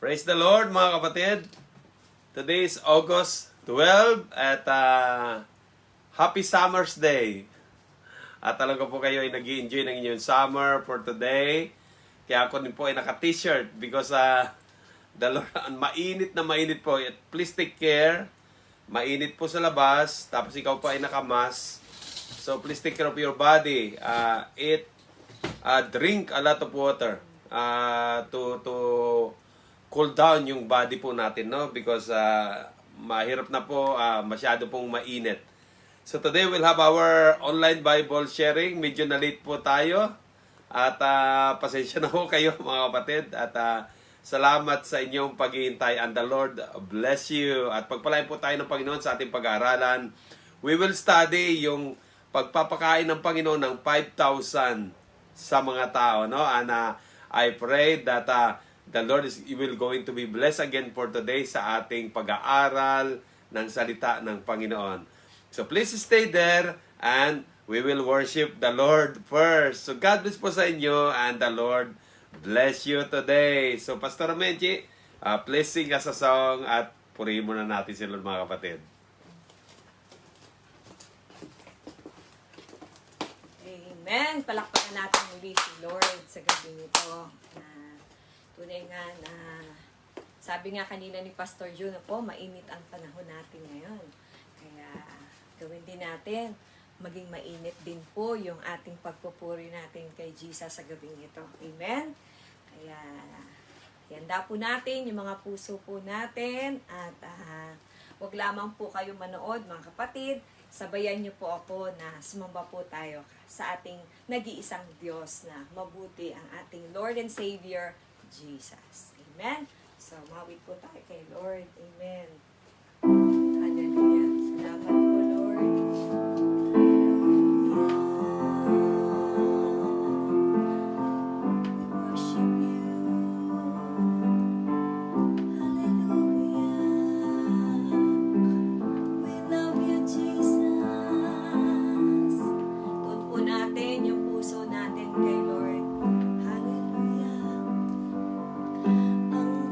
Praise the Lord mga kapatid. Today is August 12 at Happy Summer's Day. At talaga po kayo ay nag-i-enjoy ng inyong summer for today. Kaya ako din po ay naka-t-shirt because the Lord, mainit po. Please take care. Mainit po sa labas. Tapos ikaw po ay naka-mask. So please take care of your body. Eat, drink a lot of water to cool down yung body po natin, no? Because mahirap na po, masyado pong mainit. So today we'll have our online Bible sharing. Medyo na late po tayo. At pasensya na po kayo mga kapatid. At salamat sa inyong paghihintay. And the Lord bless you. At pagpalain po tayo ng Panginoon sa ating pag-aaralan. We will study yung pagpapakain ng Panginoon ng 5,000 sa mga tao, no? And I pray that the Lord will going to be blessed again for today sa ating pag-aaral ng salita ng Panginoon. So please stay there and we will worship the Lord first. So God bless po sa inyo and the Lord bless you today. So Pastor Menchi, please sing us a song at purihin muna natin sila mga kapatid. Amen. Palakpakan natin muli si Lord sa gabi nito. Tunay nga na sabi nga kanina ni Pastor June po, mainit ang panahon natin ngayon. Kaya gawin din natin, maging mainit din po yung ating pagpupuri natin kay Jesus sa gabing ito. Amen? Kaya handa po natin yung mga puso po natin at wag lamang po kayo manood mga kapatid. Sabayan niyo po ako na sumamba po tayo sa ating nag-iisang Diyos na mabuti ang ating Lord and Savior, Jesus. Amen? So, mawit po tayo kay Lord. Amen. Hallelujah. Salamat po, Lord.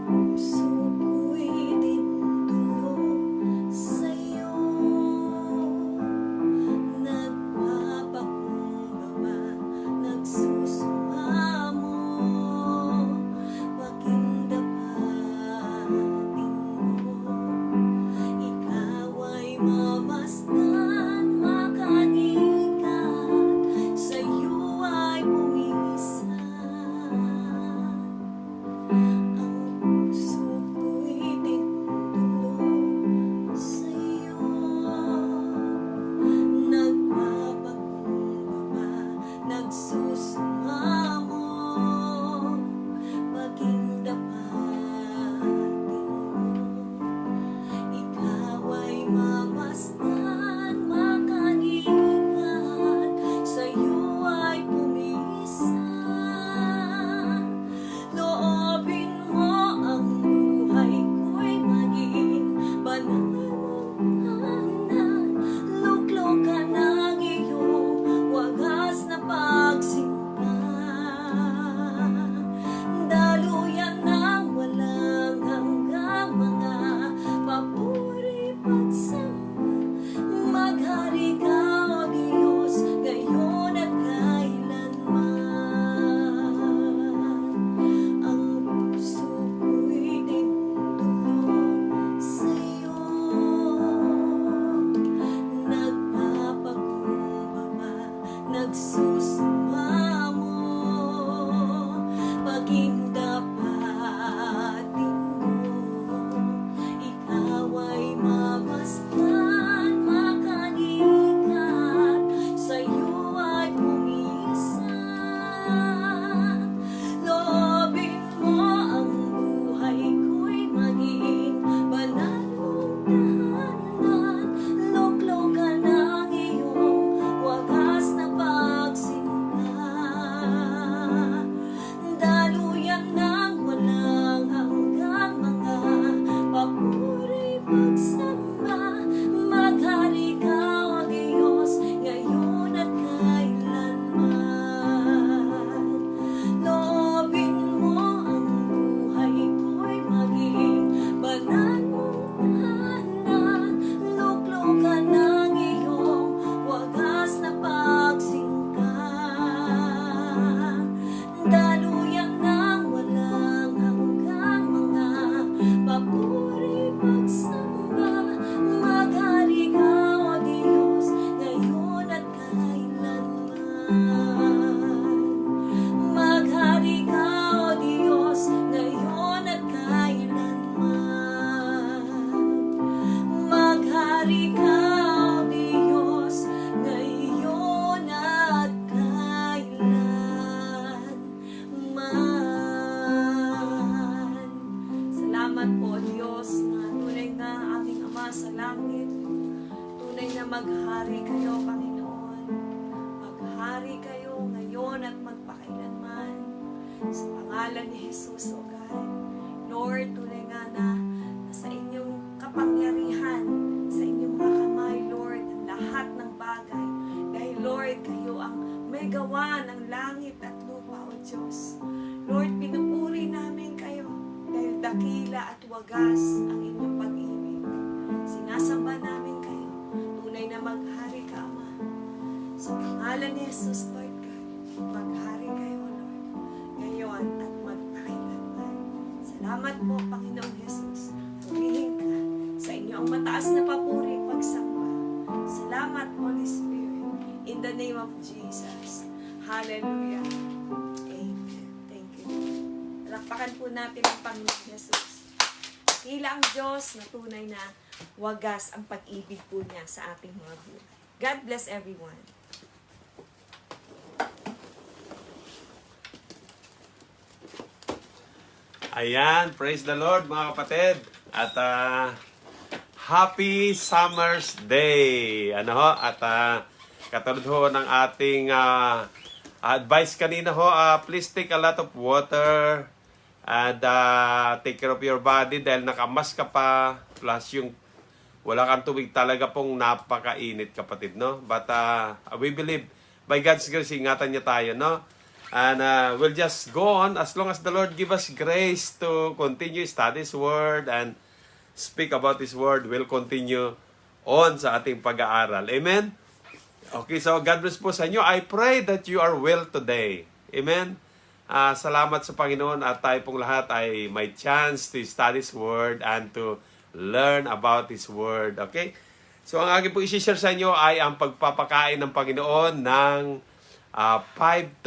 Puso ko'y dinulog sa'yo. Salamat po, O Diyos, na tunay na aming Ama sa langit. Tunay na maghari kayo, Panginoon. Maghari kayo ngayon at magpakailanman. Sa pangalan ni Jesus, O God. Lord, tunay nga na sa inyong kapangyarihan, sa inyong mga kamay, Lord, ang lahat ng bagay. Dahil, Lord, kayo ang may gawa ng langit at lupa, O Diyos. Lord, pinupuri namin kayo dahil dakila at wagas ang inyong pag-ibig. Sinasamba namin kayo. Tunay na maghari ka, Ama. Sa pangalan ni Jesus, Lord God, maghari kayo, Lord, ngayon at magpakailanman. Salamat po, Panginoong Jesus. Purihin ka sa inyo ang mataas na papuri pagsamba. Salamat, Holy Spirit. In the name of Jesus. Hallelujah. Amen. Thank you. Palakpakan po natin ang Panginoong Jesus. Dakila ang Diyos na tunay na wagas ang pag-ibig po niya sa ating mga buhay. God bless everyone. Ayan, praise the Lord mga kapatid. At Happy Summer's Day. Ano ho? At katulad ho ng ating advice kanina ho, please take a lot of water and take care of your body dahil nakamas ka pa. Plus yung wala kang tubig, talaga pong napakainit kapatid, no? But we believe by God's grace, ingatan niya tayo, no? And we'll just go on as long as the Lord give us grace to continue study His Word and speak about His Word. We'll continue on sa ating pag-aaral. Amen? Okay, so God bless po sa inyo. I pray that you are well today. Amen? Salamat sa Panginoon at tayo pong lahat ay may chance to study His Word and to learn about His Word. Okay? So ang aking po isi-share sa inyo ay ang pagpapakain ng Panginoon ng 5,000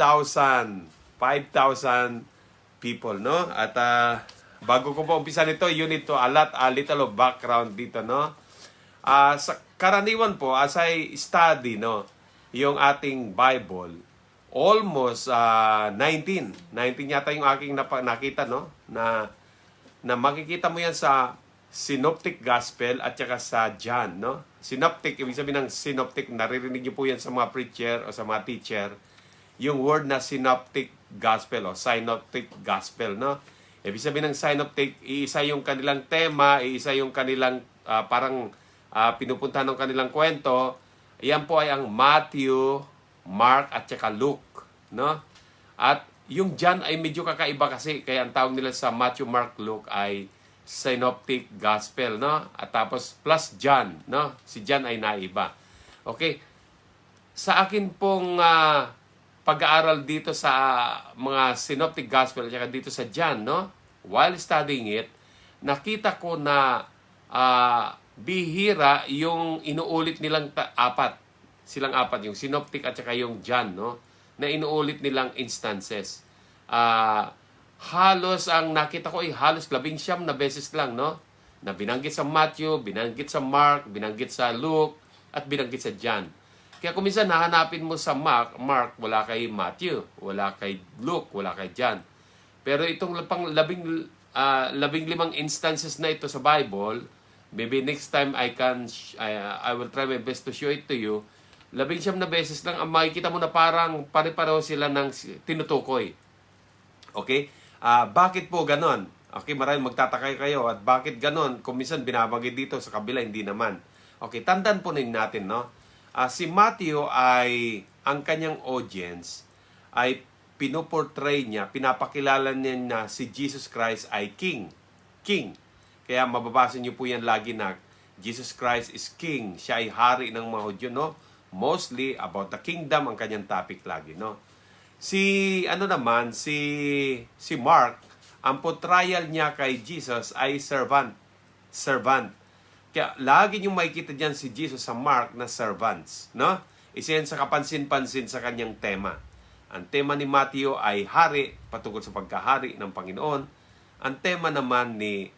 people, no? At bago ko po umpisa nito, you need to a little of background dito, no? Sa karaniwan po, as I study, no, yung ating Bible, almost 19 yata yung aking nakita, no? Na makikita mo yan sa Synoptic Gospel at saka sa John, no? Synoptic, ibig sabihin ng synoptic, naririnig niyo po yan sa mga preacher o sa mga teacher, yung word na Synoptic Gospel o Synoptic Gospel, no? Ibig sabihin ng synoptic, iisa yung kanilang tema, iisa yung kanilang pinupuntahan ng kanilang kwento. Yan po ay ang Matthew, Mark at saka Luke, no? At yung John ay medyo kakaiba kasi, kaya ang tawag nila sa Matthew, Mark, Luke ay Synoptic Gospel, no? At tapos plus John, no? Si John ay naiba. Okay? Sa akin pong pag-aaral dito sa mga Synoptic Gospel at dito sa John, no? While studying it, nakita ko na bihira yung inuulit nilang apat. Silang apat, yung Synoptic at saka yung John, no? Na inuulit nilang instances. Halos ang nakita ko ay halos 19 na beses lang, no? Na binanggit sa Matthew, binanggit sa Mark, binanggit sa Luke, at binanggit sa John. Kaya kung minsan nahanapin mo sa Mark, wala kay Matthew, wala kay Luke, wala kay John. Pero itong pang 15 instances na ito sa Bible, maybe next time I will try my best to show it to you. 19 na beses lang ang makikita mo na parang pare-pareho sila ng tinutukoy. Okay? Bakit po ganon? Okay, maraming magtataka kayo at bakit ganon? Kung minsan binabagay dito sa kabila, hindi naman. Okay, tandaan po natin, no? Si Matthew ay, ang kanyang audience ay pinoportray niya, pinapakilala niya na si Jesus Christ ay King. King. Kaya mababasa niyo po yan lagi na Jesus Christ is King. Siya ay hari ng mga Hudyo, no? Mostly about the kingdom ang kanyang topic lagi, no? Si Mark, ang portrayal niya kay Jesus ay servant. Kaya lagi niyong makikita diyan si Jesus sa Mark na servants, no? Isa yan sa kapansin-pansin sa kanyang tema. Ang tema ni Matthew ay hari, patungkol sa pagkahari ng Panginoon. Ang tema naman ni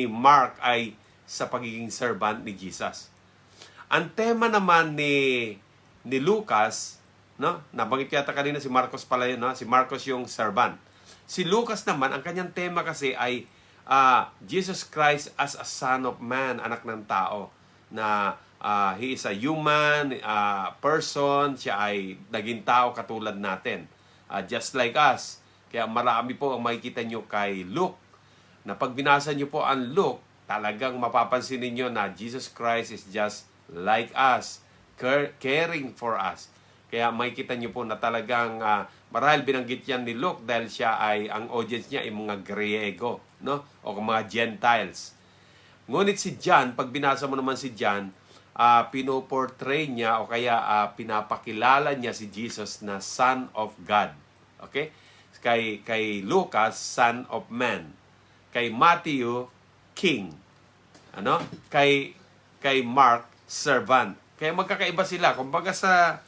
Mark ay sa pagiging servant ni Jesus. Ang tema naman ni Lucas, no? Nabanggit yata kanina si Marcos pala yun, no? Si Marcos yung servant. Si Lucas naman, ang kanyang tema kasi ay Jesus Christ as a Son of Man, anak ng tao, na He is a human person, siya ay naging tao katulad natin, just like us. Kaya marami po ang makikita nyo kay Luke, na pag binasa nyo po ang Luke, talagang mapapansin ninyo na Jesus Christ is just like us, caring for us. Kaya makikita nyo po na talagang marahil binanggit yan ni Luke dahil siya ay, ang audience niya ay mga Griego, no? O mga Gentiles. Ngunit si John, pag binasa mo naman si John, pinoportray niya o kaya pinapakilala niya si Jesus na Son of God. Okay? Kay Lucas, Son of Man. Kay Matthew, King. Ano? Kay Mark, Servant. Kaya magkakaiba sila. Kumbaga sa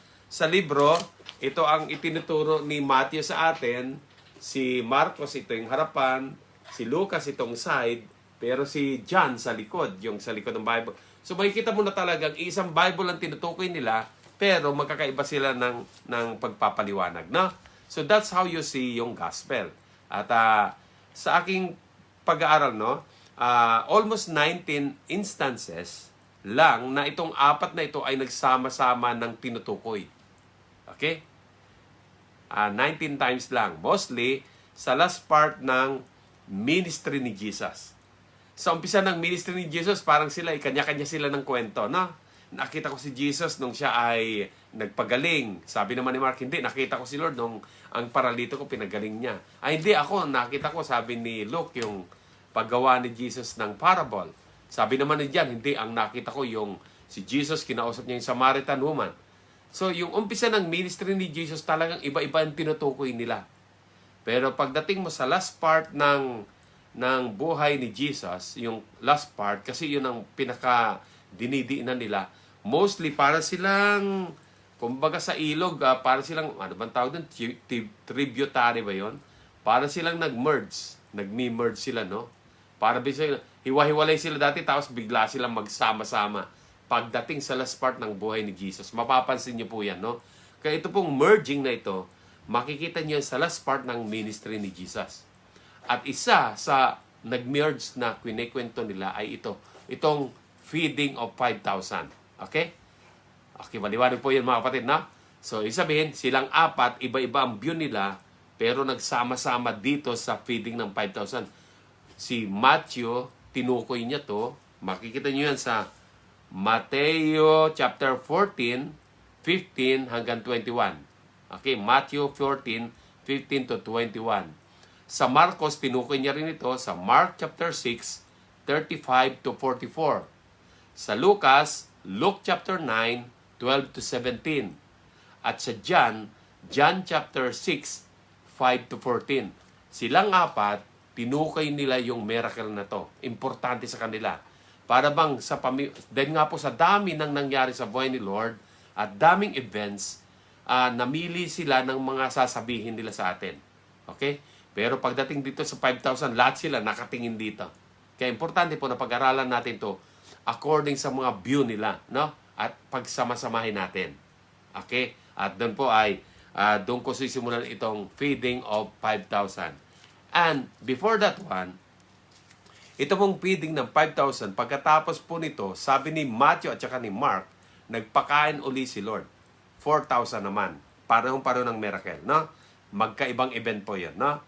libro, ito ang itinuturo ni Matthew sa atin. Si Marcos, ito yung harapan. Si Lucas, itong side. Pero si John sa likod, yung sa likod ng Bible. So makikita mo na talagang isang Bible ang tinutukoy nila, pero magkakaiba sila ng pagpapaliwanag, no? So that's how you see yung gospel. At sa aking pag-aaral, no, almost 19 instances lang na itong apat na ito ay nagsama-sama ng tinutukoy. Okay? 19 times lang. Mostly sa last part ng ministry ni Jesus. Sa umpisa ng ministry ni Jesus, parang sila, kanya-kanya sila ng kwento, no? Nakita ko si Jesus nung siya ay nagpagaling. Sabi naman ni Mark, hindi, nakita ko si Lord nung ang paralito ko pinagaling niya. Hindi ako, nakita ko, sabi ni Luke, yung paggawa ni Jesus ng parable. Sabi naman ni John, hindi, ang nakita ko yung si Jesus, kinausap niya yung Samaritan woman. So, yung umpisa ng ministry ni Jesus, talagang iba-iba ang tinutukoy nila. Pero pagdating mo sa last part ng buhay ni Jesus, yung last part, kasi yun ang pinaka-dinidiinan nila, mostly para silang, kumbaga sa ilog, para silang, ano bang tawag doon? Tributary ba yun? Para silang nag-merge. Nag-merge sila, no? Para bisaya, hiwa-hiwalay sila dati, tapos bigla silang magsama-sama. Pagdating sa last part ng buhay ni Jesus, mapapansin niyo po yan, no? Kaya ito pong merging na ito, makikita niyo sa last part ng ministry ni Jesus. At isa sa nag-merge na kwento nila ay itong feeding of 5,000. Okay? Okay, maliwanag po yun mga kapatid, na? So, isabihin, silang apat, iba-iba ang view nila, pero nagsama-sama dito sa feeding ng 5,000. Si Matthew, tinukoy niya to. Makikita niyo yan sa Mateo chapter 14, 15 hanggang 21. Okay, Matthew 14, 15 to 21. Sa Marcos, tinukoy niya rin ito sa Mark chapter 6, 35 to 44. Sa Lucas, Luke chapter 9, 12 to 17. At sa John, John chapter 6, 5 to 14. Silang apat, tinukoy nila yung miracle na to. Importante sa kanila. Para bang dahil nga po sa dami nang nangyari sa buhay ni Lord at daming events, namili sila ng mga sasabihin nila sa atin. Okay? Pero pagdating dito sa 5,000, lahat sila nakatingin dito. Kaya importante po na pag-aralan natin to according sa mga view nila, no? At pagsama-samahin natin. Okay? At doon po ay doon ko sisimulan itong feeding of 5,000. And before that one, ito pong feeding ng 5,000, pagkatapos po nito, sabi ni Matthew at saka ni Mark, nagpakain uli si Lord. 4,000 naman. Parehong-pareho ng miracle, no? Magkaibang event po yan, no?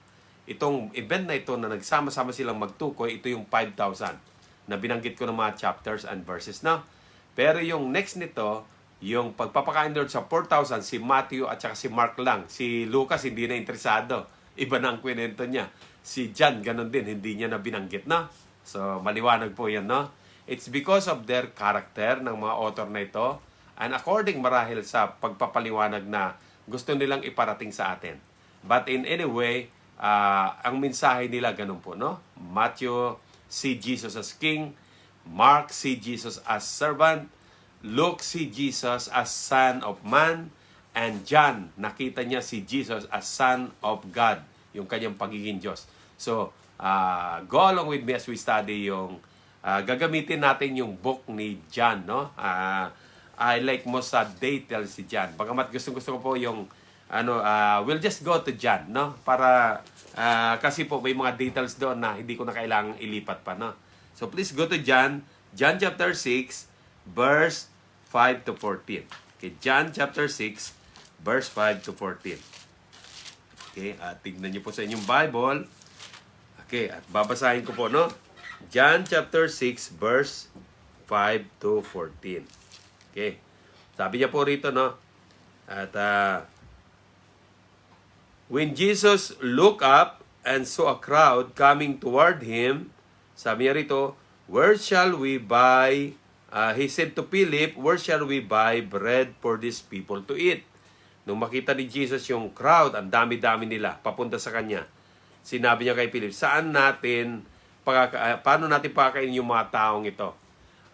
Itong event na ito na nagsama-sama silang magtukoy, ito yung 5,000 na binanggit ko ng mga chapters and verses, no? Pero yung next nito, yung pagpapakain doon sa 4,000, si Matthew at saka si Mark lang. Si Lucas hindi na interesado. Iba na ang kwento niya. Si John, ganun din, hindi niya na binanggit, no? So, maliwanag po yan, no? It's because of their character ng mga author na ito and according marahil sa pagpapaliwanag na gusto nilang iparating sa atin. But in any way, ang mensahe nila ganun po, no? Matthew, see Jesus as King. Mark, see Jesus as servant. Luke, see Jesus as Son of Man. And John, nakita niya si Jesus as Son of God, yung kanyang pagiging Diyos. So, go along with me as we study yung, gagamitin natin yung book ni John, no? I like most sa details si John. Bagamat gusto ko po yung we'll just go to John, no? Para kasi po may mga details doon na hindi ko na kailangang ilipat pa, no? So please go to John chapter 6, verse 5 to 14. Okay, John chapter 6, verse 5 to 14. Okay, tignan niyo po sa inyong Bible. Okay, at babasahin ko po, no? John chapter 6, verse 5 to 14. Okay. Sabi niya po rito, no? At when Jesus looked up and saw a crowd coming toward him, sabi niya rito, where shall we buy, he said to Philip, where shall we buy bread for these people to eat? Nung makita ni Jesus yung crowd, ang dami-dami nila, papunta sa kanya, sinabi niya kay Philip, paano natin pakainin yung mga taong ito?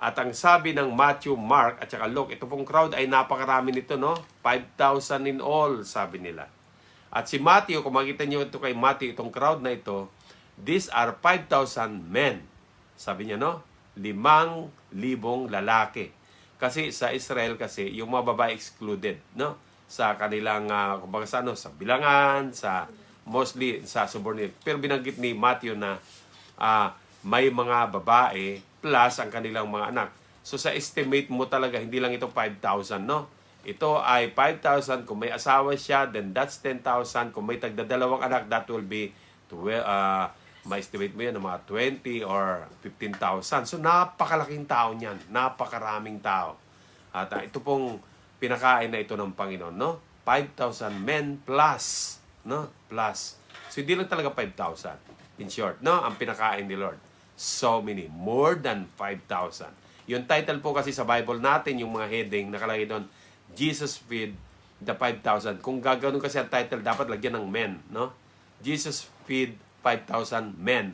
At ang sabi ng Matthew, Mark, at saka Luke, ito pong crowd ay napakarami nito, no? 5,000 in all, sabi nila. At si Matthew, kung makita niyo ito kay Matthew, itong crowd na ito, these are 5,000 men. Sabi niya, no? 5,000 lalaki. Kasi sa Israel kasi, yung mga babae excluded, no? Sa kanilang, kumbaga sa bilangan, mostly sa subordinate. Pero binanggit ni Matthew na may mga babae plus ang kanilang mga anak. So sa estimate mo talaga, hindi lang ito 5,000, no? Ito ay 5,000. Kung may asawa siya, then that's 10,000. Kung may tagdadalawang anak, that will be, ma-estimate mo yan ng mga 20 or 15,000. So napakalaking tao niyan. Napakaraming tao. At ito pong pinakain na ito ng Panginoon, no? 5,000 men plus, no? Plus. So hindi lang talaga 5,000. In short, no? Ang pinakain ni Lord. So many. More than 5,000. Yung title po kasi sa Bible natin, yung mga heading, nakalagay doon, Jesus feed the 5,000. Kung gagawin kasi ang title, dapat lagyan ng men, no? Jesus feed 5,000 men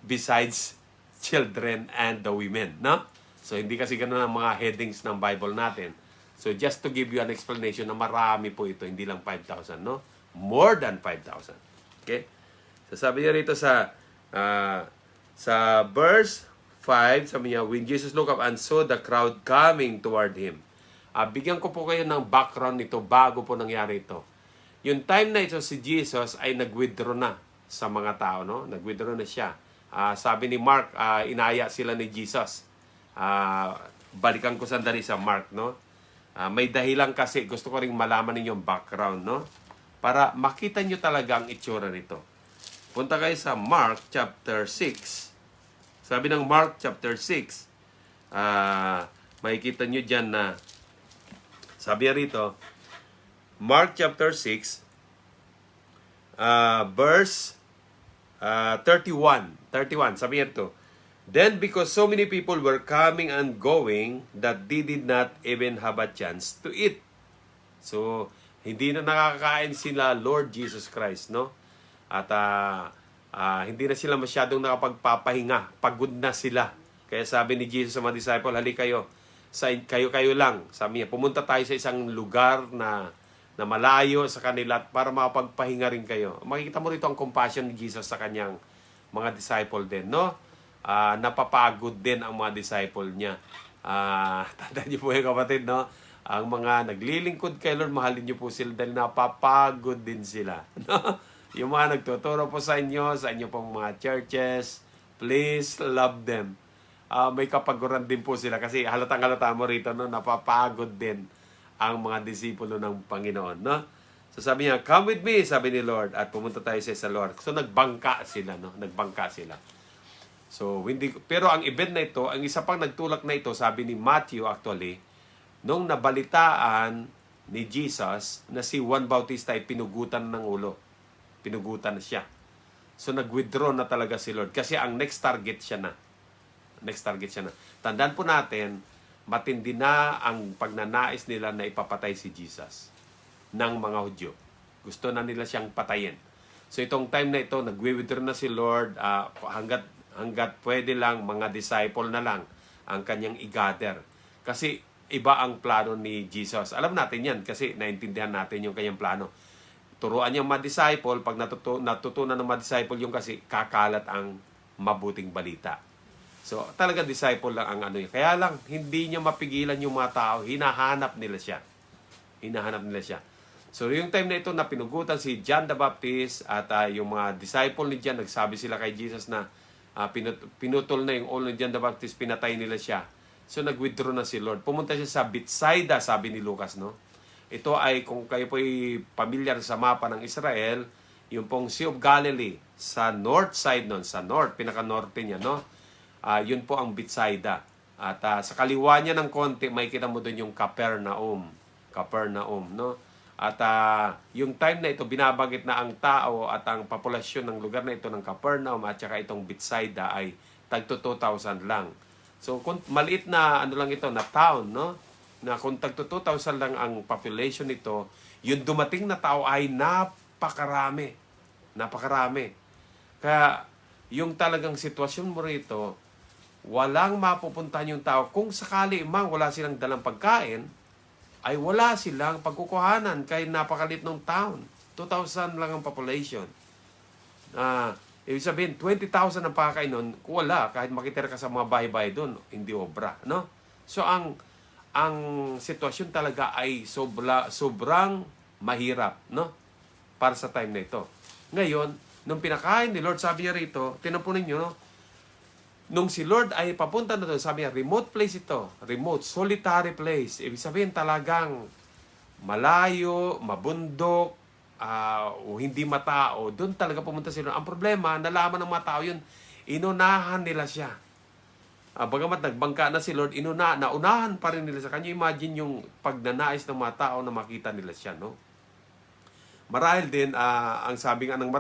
besides children and the women, no? So hindi kasi ganun ang mga headings ng Bible natin. So just to give you an explanation na marami po ito, hindi lang 5,000, no? More than 5,000. Okay? So sabi niya rito sa verse 5, sabi niya, when Jesus looked up and saw the crowd coming toward him. Bigyan ko po kayo ng background nito bago po nangyari ito. Yung time na ito si Jesus ay nag-withdraw na sa mga tao, no? Nag-withdraw na siya. Sabi ni Mark, inaya sila ni Jesus. Balikan ko sandali sa Mark, no? May dahilan kasi gusto ko ring malaman ninyong background, no? Para makita nyo talaga ang itsura nito. Punta kayo sa Mark chapter 6. Sabi ng Mark chapter 6, makikita nyo dyan na sabi rito, Mark chapter 6, verse 31. Sabi rito, then because so many people were coming and going that they did not even have a chance to eat. So, hindi na nakakain sila Lord Jesus Christ, no? At hindi na sila masyadong nakapagpapahinga. Pagod na sila. Kaya sabi ni Jesus sa mga disciple, halika kayo lang. Sabi niya, pumunta tayo sa isang lugar na malayo sa kanila para makapagpahinga rin kayo. Makikita mo rito ang compassion ni Jesus sa kanyang mga disciple din, no? Napapagod din ang mga disciple niya. Tandaan niyo po yung kapatid, no? Ang mga naglilingkod kay Lord, mahalin niyo po sila dahil napapagod din sila. No? Yung mga nagtuturo po sa inyo pong mga churches, please love them. May kapaguran din po sila kasi halatang-halata mo rito, no? Napapagod din ang mga disipulo ng Panginoon, no? So sabi niya, come with me, sabi ni Lord, at pumunta tayo sa Lord. So nagbangka sila, no? Nagbangka sila. So, pero ang event na ito, ang isa pang nagtulak na ito, sabi ni Matthew actually, nung nabalitaan ni Jesus na si Juan Bautista ay pinugutan ng ulo. Pinugutan na siya. So, nag-withdraw na talaga si Lord kasi ang next target siya na. Tandaan po natin, matindi na ang pagnanais nila na ipapatay si Jesus ng mga Hudyo. Gusto na nila siyang patayin. So, itong time na ito, nag-withdraw na si Lord hanggat pwede lang, mga disciple na lang ang kanyang i-gather. Kasi iba ang plano ni Jesus. Alam natin yan kasi naintindihan natin yung kanyang plano. Turuan niyang mga disciple, pag natutunan ng mga disciple yung kasi kakalat ang mabuting balita. So talaga disciple lang ang ano yun. Kaya lang, hindi niya mapigilan yung mga tao. Hinahanap nila siya. So yung time na ito na pinugutan si John the Baptist at yung mga disciple ni John, nagsabi sila kay Jesus na pinutol na yung ulo ni John the Baptist, pinatay nila siya. So nag-withdraw na si Lord. Pumunta siya sa Bethsaida, sabi ni Lucas, no? Ito ay, kung kayo po ay pamilyar sa mapa ng Israel, yung pong Sea of Galilee, sa north side nun, sa north, pinaka-norte niya, no? Yun po ang Bethsaida. At sa kaliwa niya ng konti, makikita mo doon yung Capernaum. Capernaum, no? At yung time na ito, binabagit na ang tao at ang populasyon ng lugar na ito ng Capernaum at saka itong Bethsaida ay tagto 2,000 lang. So, kung maliit na ano lang ito, na town, no? Na kung tagto 2,000 lang ang population nito, yung dumating na tao ay napakarami. Napakarami. Kaya, yung talagang sitwasyon mo rito, walang mapupuntahan yung tao. Kung sakali mang wala silang dalang pagkain, ay wala silang pagkukuhanan kay napakalit ng town. 2,000 lang ang population. Ibig sabihin, 20,000 ang pakakain nun, kung wala, kahit makitira ka sa mga bahay-bahay doon, hindi obra. No? So, ang sitwasyon talaga ay sobrang mahirap, no? Para sa time na ito. Ngayon, nung pinakain ni Lord, sabi niya rito, tinapunin niyo, no? Nung si Lord ay papunta na doon, sabi niya, remote place ito. Remote, solitary place. Ibig sabihin talagang malayo, mabundok, o hindi matao. Doon talaga pumunta si Lord. Ang problema, nalaman ng mga tao yun, inunahan nila siya. Bagamat nagbangka na si Lord, naunahan pa rin nila sa kanya. Imagine yung pagnanais ng mga tao na makita nila siya, no? Marahil din, ang sabi nga ng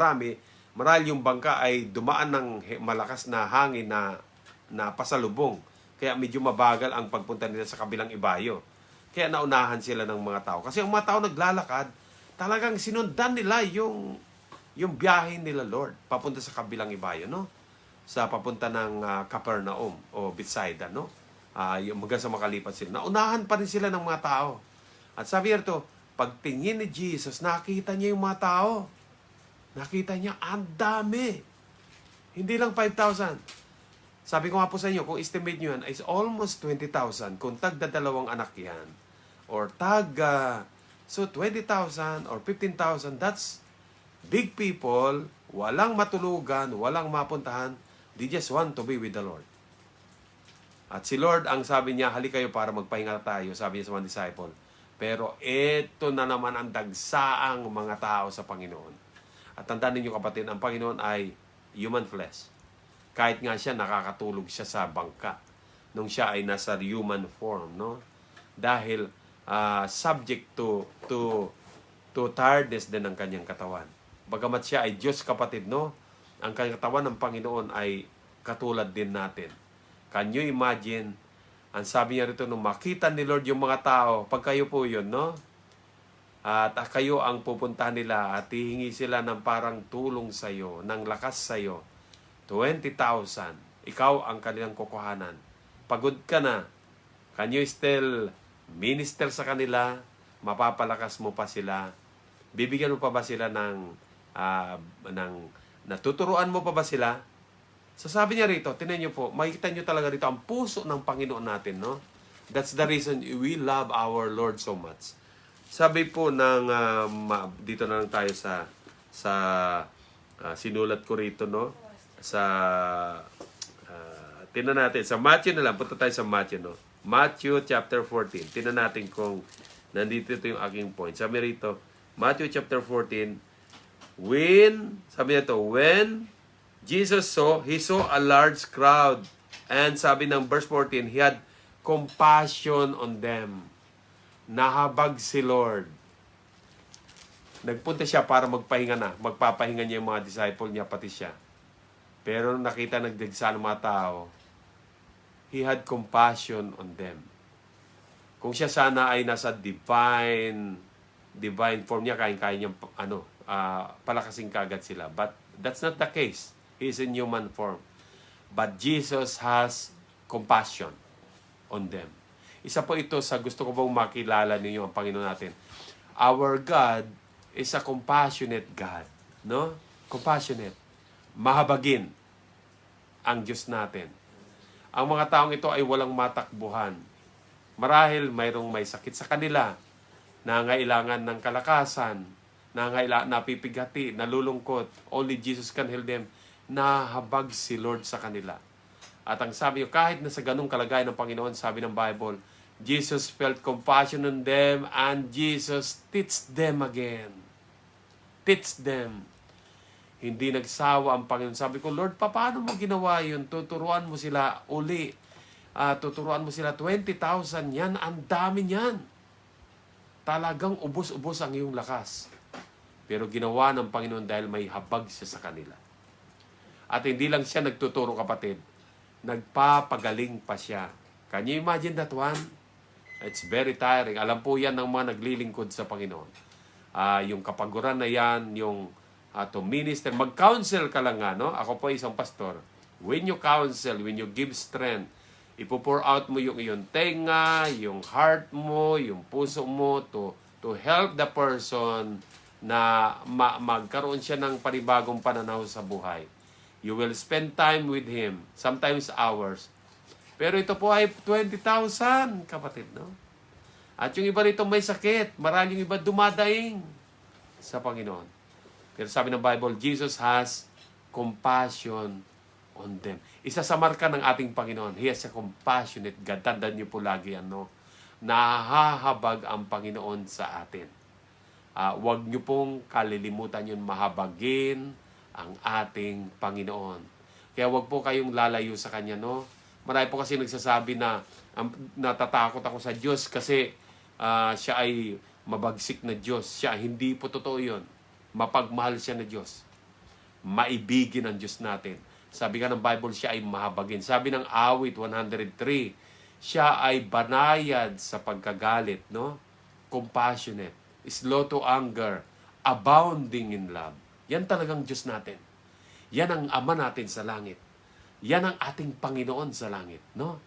marahil yung bangka ay dumaan ng malakas na hangin na pasalubong. Kaya medyo mabagal ang pagpunta nila sa kabilang ibayo. Kaya naunahan sila ng mga tao. Kasi ang mga tao naglalakad, talagang sinundan nila yung biyahe nila, Lord, papunta sa kabilang ibayo, no? Sa papunta ng Capernaum o Bethsaida, no? Yung hanggang sa makalipat sila. Naunahan pa rin sila ng mga tao. At sabi nito, pagtingin ni Jesus, nakita niya yung mga tao. Nakita niya, ang dami. Hindi lang 5,000. Sabi ko nga po sa inyo, kung estimate nyo yan, is almost 20,000. Kung tagdadalawang anak yan, or so 20,000 or 15,000, that's big people, walang matulugan, walang mapuntahan, they just want to be with the Lord. At si Lord, ang sabi niya, halik kayo para magpahinga tayo, sabi niya sa mga disciple. Pero ito na naman ang dagsaang mga tao sa Panginoon. At tandaan ninyo kapatid, ang Panginoon ay human flesh. Kahit nga siya, nakakatulog siya sa bangka nung siya ay nasa human form, no? Dahil subject to tiredness din ng kanyang katawan. Bagamat siya ay Diyos kapatid, no? Ang kanyang katawan ng Panginoon ay katulad din natin. Can you imagine? Ang sabi niya rito, nung makita ni Lord yung mga tao, pag kayo po yun, no? At kayo ang pupuntahan nila at hihingi sila ng parang tulong sa iyo, ng lakas sa iyo. 20,000. Ikaw ang kanilang kukuhanan. Pagod ka na. Can you still minister sa kanila? Mapapalakas mo pa sila? Bibigyan mo pa ba sila ng natuturuan mo pa ba sila? So sabi niya rito, tinan niyo po, makikita niyo talaga rito ang puso ng Panginoon natin, no? That's the reason we love our Lord so much. Sabi po ng dito na lang tayo sa sinulat ko rito, no? Sa tingnan natin sa Matthew na lang, punta tayo sa Matthew, no? Matthew chapter 14. Tingnan natin kung nandito ito yung aking point. Sabi rito, Matthew chapter 14, when Jesus he saw a large crowd, and sabi ng verse 14, he had compassion on them. Nahabag si Lord. Nagpunta siya para magpahinga na. Magpapahinga niya yung mga disciple niya, pati siya. Pero nakita nagdigsa ng mga tao, he had compassion on them. Kung siya sana ay nasa divine form niya, kaya niya palakasin kagad sila. But that's not the case. He is in human form. But Jesus has compassion on them. Isa po ito sa gusto ko pong makilala ninyo ang Panginoon natin. Our God is a compassionate God. No? Compassionate. Mahabagin ang Diyos natin. Ang mga taong ito ay walang matakbuhan. Marahil mayroong may sakit sa kanila nangailangan ng kalakasan, napipigati, nalulungkot. Only Jesus can heal them. Nahabag si Lord sa kanila. At ang sabi ko, kahit na sa ganung kalagayan ng Panginoon, sabi ng Bible, Jesus felt compassion on them and Jesus teach them again. Teach them. Hindi nagsawa ang Panginoon. Sabi ko, Lord, paano mo ginawa yun? Tuturuan mo sila uli. Tuturuan mo sila 20,000 yan. Ang dami yan. Talagang ubos-ubos ang iyong lakas. Pero ginawa ng Panginoon dahil may habag siya sa kanila. At hindi lang siya nagtuturo, kapatid. Nagpapagaling pa siya. Can you imagine that one? It's very tiring. Alam po yan ng mga naglilingkod sa Panginoon. Yung kapaguran na yan, yung to minister, mag-counsel ka lang nga, no? Ako po isang pastor. When you counsel, when you give strength, ipo-pour out mo yung iyong tenga, yung heart mo, yung puso mo to help the person na magkaroon siya ng panibagong pananaw sa buhay. You will spend time with him, sometimes hours. Pero ito po ay 20,000, kapatid, no? At yung iba rito may sakit, marami yung iba dumadaing sa Panginoon. Pero sabi ng Bible, Jesus has compassion on them. Isa sa marka ng ating Panginoon, He has a compassionate God. Tandaan niyo po lagi, nahahabag ang Panginoon sa atin. Huwag niyo pong kalilimutan yun, mahabagin ang ating Panginoon. Kaya huwag po kayong lalayo sa Kanya, no? Marami po kasi nagsasabi na natatakot ako sa Diyos kasi siya ay mabagsik na Diyos. Siya, hindi po totoo yun. Mapagmahal siya na Diyos. Maibigin ang Diyos natin. Sabi nga ng Bible, siya ay mahabagin. Sabi ng awit 103, siya ay banayad sa pagkagalit, no? Compassionate, slow to anger, abounding in love. Yan talagang Diyos natin. Yan ang Ama natin sa langit. Yan ang ating Panginoon sa langit, no?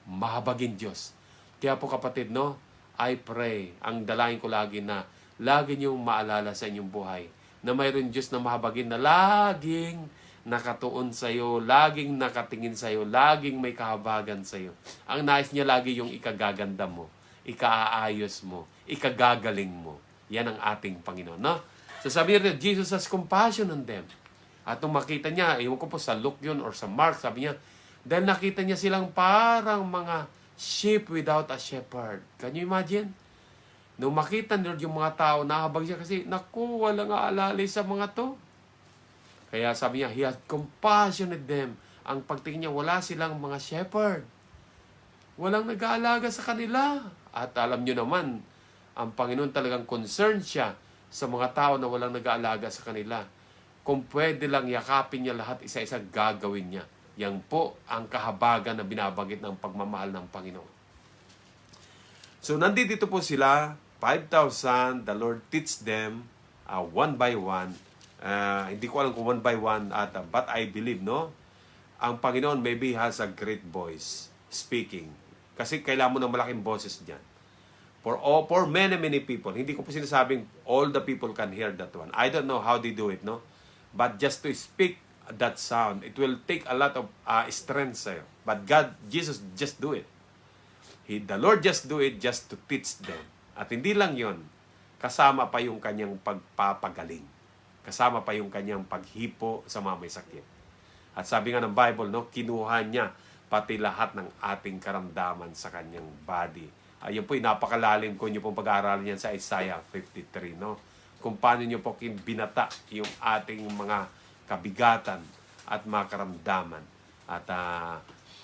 Mahabagin Diyos. Kaya po, kapatid, no? I pray, ang dalangin ko lagi na lagi niyong maalala sa inyong buhay na mayroon Diyos na mahabagin na laging nakatuon sa iyo, laging nakatingin sa iyo, laging may kahabagan sa iyo. Ang nais niya lagi yung ikagaganda mo, ikaaayos mo, ikagagaling mo. Yan ang ating Panginoon, no? So sabi niya, Jesus has compassion on them. At nung makita niya, ewan ko po sa Luke yun or sa Mark, sabi niya, dahil nakita niya silang parang mga sheep without a shepherd. Can you imagine? Nung makita niya yung mga tao, nahabag siya kasi, naku, walang aalalay sa mga to. Kaya sabi niya, He had compassion on them. Ang pagtingin niya, wala silang mga shepherd. Walang nag-aalaga sa kanila. At alam niyo naman, ang Panginoon talagang concerned siya sa mga tao na walang nag-aalaga sa kanila. Kung pwede lang yakapin niya lahat, isa-isa gagawin niya. Yan po ang kahabagan na binabagit ng pagmamahal ng Panginoon. So, nandito po sila, 5,000. The Lord teach them one by one. Hindi ko alam kung one by one, but I believe, no? Ang Panginoon maybe has a great voice speaking. Kasi kailangan mo ng malaking boses dyan. For many people. Hindi ko po sinasabing all the people can hear that one. I don't know how they do it, no? But just to speak that sound, it will take a lot of strength sa'yo. But Jesus just do it. The Lord just do it just to teach them. At hindi lang yon, kasama pa yung kanyang pagpapagaling. Kasama pa yung kanyang paghipo sa mga may sakit. At sabi nga ng Bible, no, kinuha niya pati lahat ng ating karamdaman sa kanyang body. Ayun po, napakalalim ko nyo pong pag-aaralan yan sa Isaiah 53, no? Kung paano nyo po binata yung ating mga kabigatan at mga karamdaman. At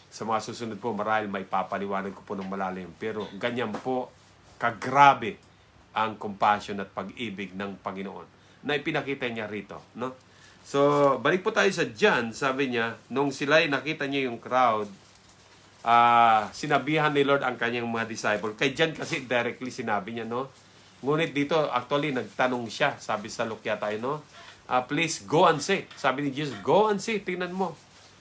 sa mga susunod po, marahil may papaliwanag ko po ng malalim. Pero ganyan po, kagrabe ang compassion at pag-ibig ng Panginoon na ipinakita niya rito, no? So, balik po tayo sa John. Sabi niya, nung sila'y nakita niya yung crowd, sinabihan ni Lord ang kanyang mga disciple. Kay John kasi directly sinabi niya, no? Ngunit dito, actually, nagtanong siya. Sabi sa Luke tayo, no? Please, go and see. Sabi ni Jesus, go and see. Tingnan mo.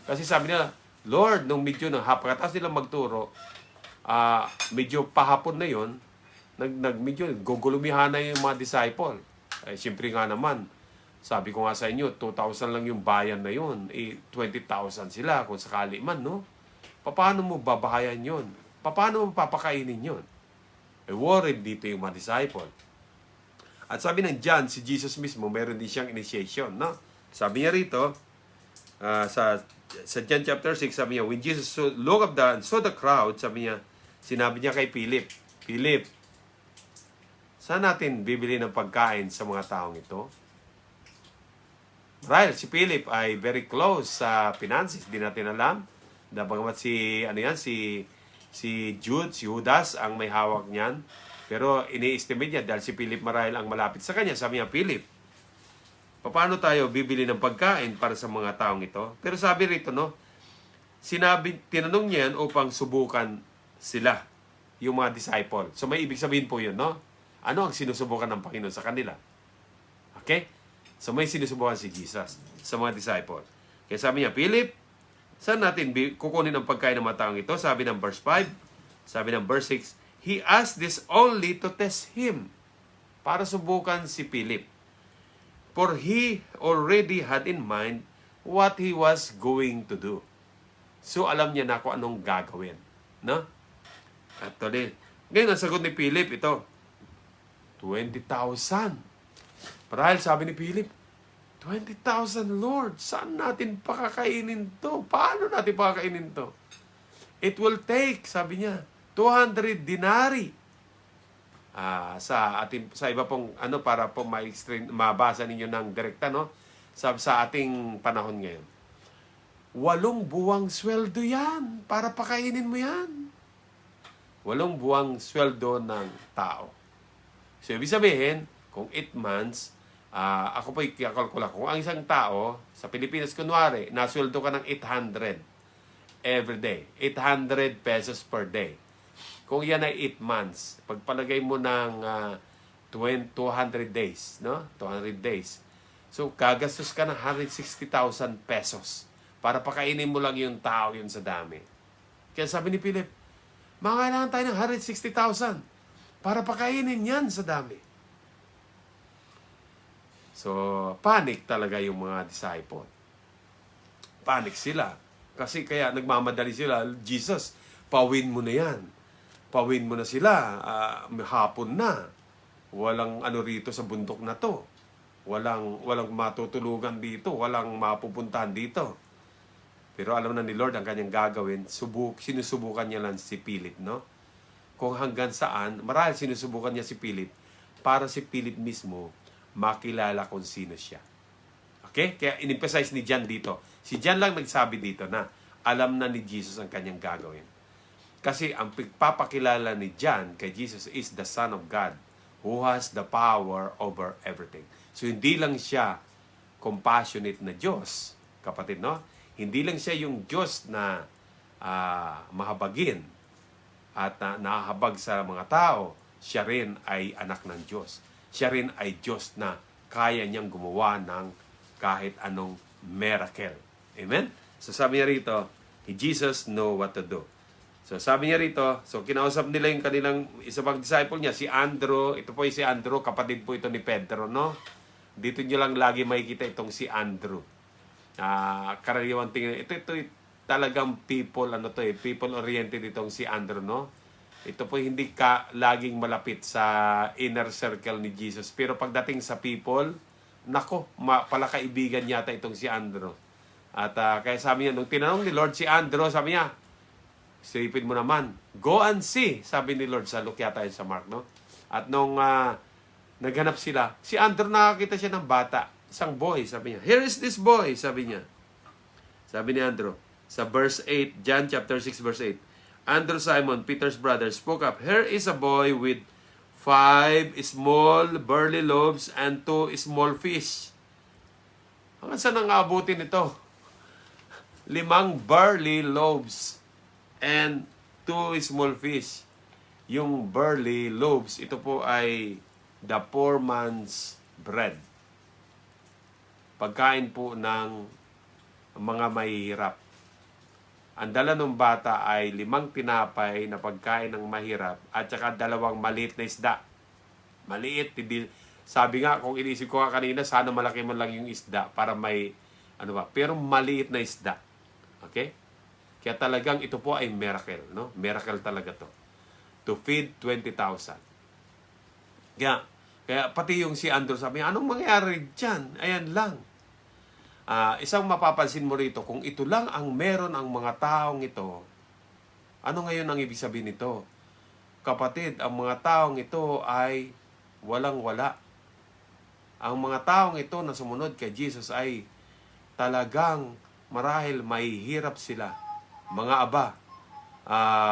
Kasi sabi nila, Lord, nung medyo pagkatapos nilang magturo, medyo pahapon na yon, medyo gugulumihan na yung mga disciple. Siyempre nga naman, sabi ko nga sa inyo, 2,000 lang yung bayan na yun. 20,000 sila kung sakali man, no? Paano mo babahayan yun? Paano mo papakainin yun? Worried dito yung mga disciple. At sabi ng John, si Jesus mismo, meron din siyang initiation, no? Sabi niya rito, sa John chapter 6, sabi niya, when Jesus looked up and saw the crowd, sinabi niya kay Philip, Philip, saan natin bibili ng pagkain sa mga taong ito? Marahil si Philip ay very close sa finances, di natin alam. Bagamat si Jude, si Judas ang may hawak niyan. Pero ini-estimate niya dahil si Philip marahil ang malapit sa kanya. Sabi niya, Philip, paano tayo bibili ng pagkain para sa mga taong ito? Pero sabi rito, no, tinanong niya yan upang subukan sila, yung mga disciple. So may ibig sabihin po yun, no? Ano ang sinusubukan ng Panginoon sa kanila? Okay? So may sinusubukan si Jesus sa mga disciple. Kaya sabi niya, Philip, saan natin kukunin ang pagkain ng mga taong ito? Sabi ng verse 5, sabi ng verse 6, he asked this only to test him. Para subukan si Philip. For he already had in mind what he was going to do. So alam niya na kung anong gagawin. No? Actually, ngayon ang sagot ni Philip, ito, 20,000. Marahil sabi ni Philip, 20,000 Lord, saan natin pakakainin to? Paano natin pakakainin to? It will take, sabi niya, 200 dinari. Sa iba pong para po mabasa ninyo ng direkta, no? Sa ating panahon ngayon. 8 buwang sweldo yan para pakainin mo yan. 8 buwang sweldo ng tao. So, ibig sabihin, kung 8 months, ako po ikakalkula, kung ang isang tao, sa Pilipinas kunwari, nasweldo ka ng 800 every day. 800 pesos per day. Kung yan ay 8 months, pagpalagay mo ng 200 days, no? 200 days. So, gagastos ka ng 160,000 pesos para pakainin mo lang yung tao yun sa dami. Kaya sabi ni Philip, mangailangan tayo ng 160,000 para pakainin yan sa dami. So, panic talaga yung mga disciple. Panic sila. Kasi kaya nagmamadali sila, Jesus, pawin mo na yan. Pawin mo na sila. Hapon na. Walang rito sa bundok na to. Walang matutulugan dito. Walang mapupuntahan dito. Pero alam na ni Lord ang kanyang gagawin. Sinusubukan niya lang si Philip, no? Kung hanggang saan, marahil sinusubukan niya si Philip para si Philip mismo makilala kung sino siya. Okay? Kaya in-emphasize ni John dito. Si John lang nagsabi dito na alam na ni Jesus ang kanyang gagawin. Kasi ang pagpapakilala ni John kay Jesus is the Son of God who has the power over everything. So hindi lang siya compassionate na Diyos, kapatid, no? Hindi lang siya yung Diyos na mahabagin at nahahabag sa mga tao. Siya rin ay anak ng Diyos. Siya rin ay Diyos na kaya niyang gumawa ng kahit anong miracle. Amen? So sabi niya rito, Jesus know what to do. So sabi niya rito, so kinausap nila yung kanilang isa pang disciple niya, si Andrew. Ito po yung si Andrew, kapatid po ito ni Pedro, no? Dito niyo lang lagi makikita itong si Andrew. Karaniwang tingin, ito talagang people-oriented itong si Andrew, no? Ito po hindi laging malapit sa inner circle ni Jesus. Pero pagdating sa people, nako, palakaibigan yata itong si Andrew. At kaya sabi niya, nung tinanong ni Lord si Andrew, sabi niya, isipin mo naman, go and see, sabi ni Lord sa Luke yata yun sa Mark, no? At nung naghanap sila, si Andrew nakakita siya ng bata, isang boy, sabi niya, here is this boy, sabi niya. Sabi ni Andrew, sa verse 8, John chapter 6 verse 8, Andrew, Simon, Peter's brother, spoke up, here is a boy with 5 small barley loaves and 2 small fish. Hanggang saan ang abutin ito? 5 barley loaves and 2 small fish. Yung barley loaves, ito po ay the poor man's bread. Pagkain po ng mga mahihirap. Ang dala ng bata ay 5 tinapay na pagkain ng mahirap at saka 2 maliit na isda. Maliit, sabi nga, kung inisip ko nga kanina, sana malaki man lang yung isda para may, pero maliit na isda. Okay? Kaya talagang ito po ay miracle, no? Miracle talaga to. To feed 20,000. Kaya pati yung si Andrew sabi, anong mangyari dyan? Ayan lang. Isang mapapansin mo rito, kung ito lang ang meron ang mga taong ito, ano ngayon ang ibig sabihin nito? Kapatid, ang mga taong ito ay walang-wala. Ang mga taong ito na sumunod kay Jesus ay talagang marahil mahihirap sila. Mga aba,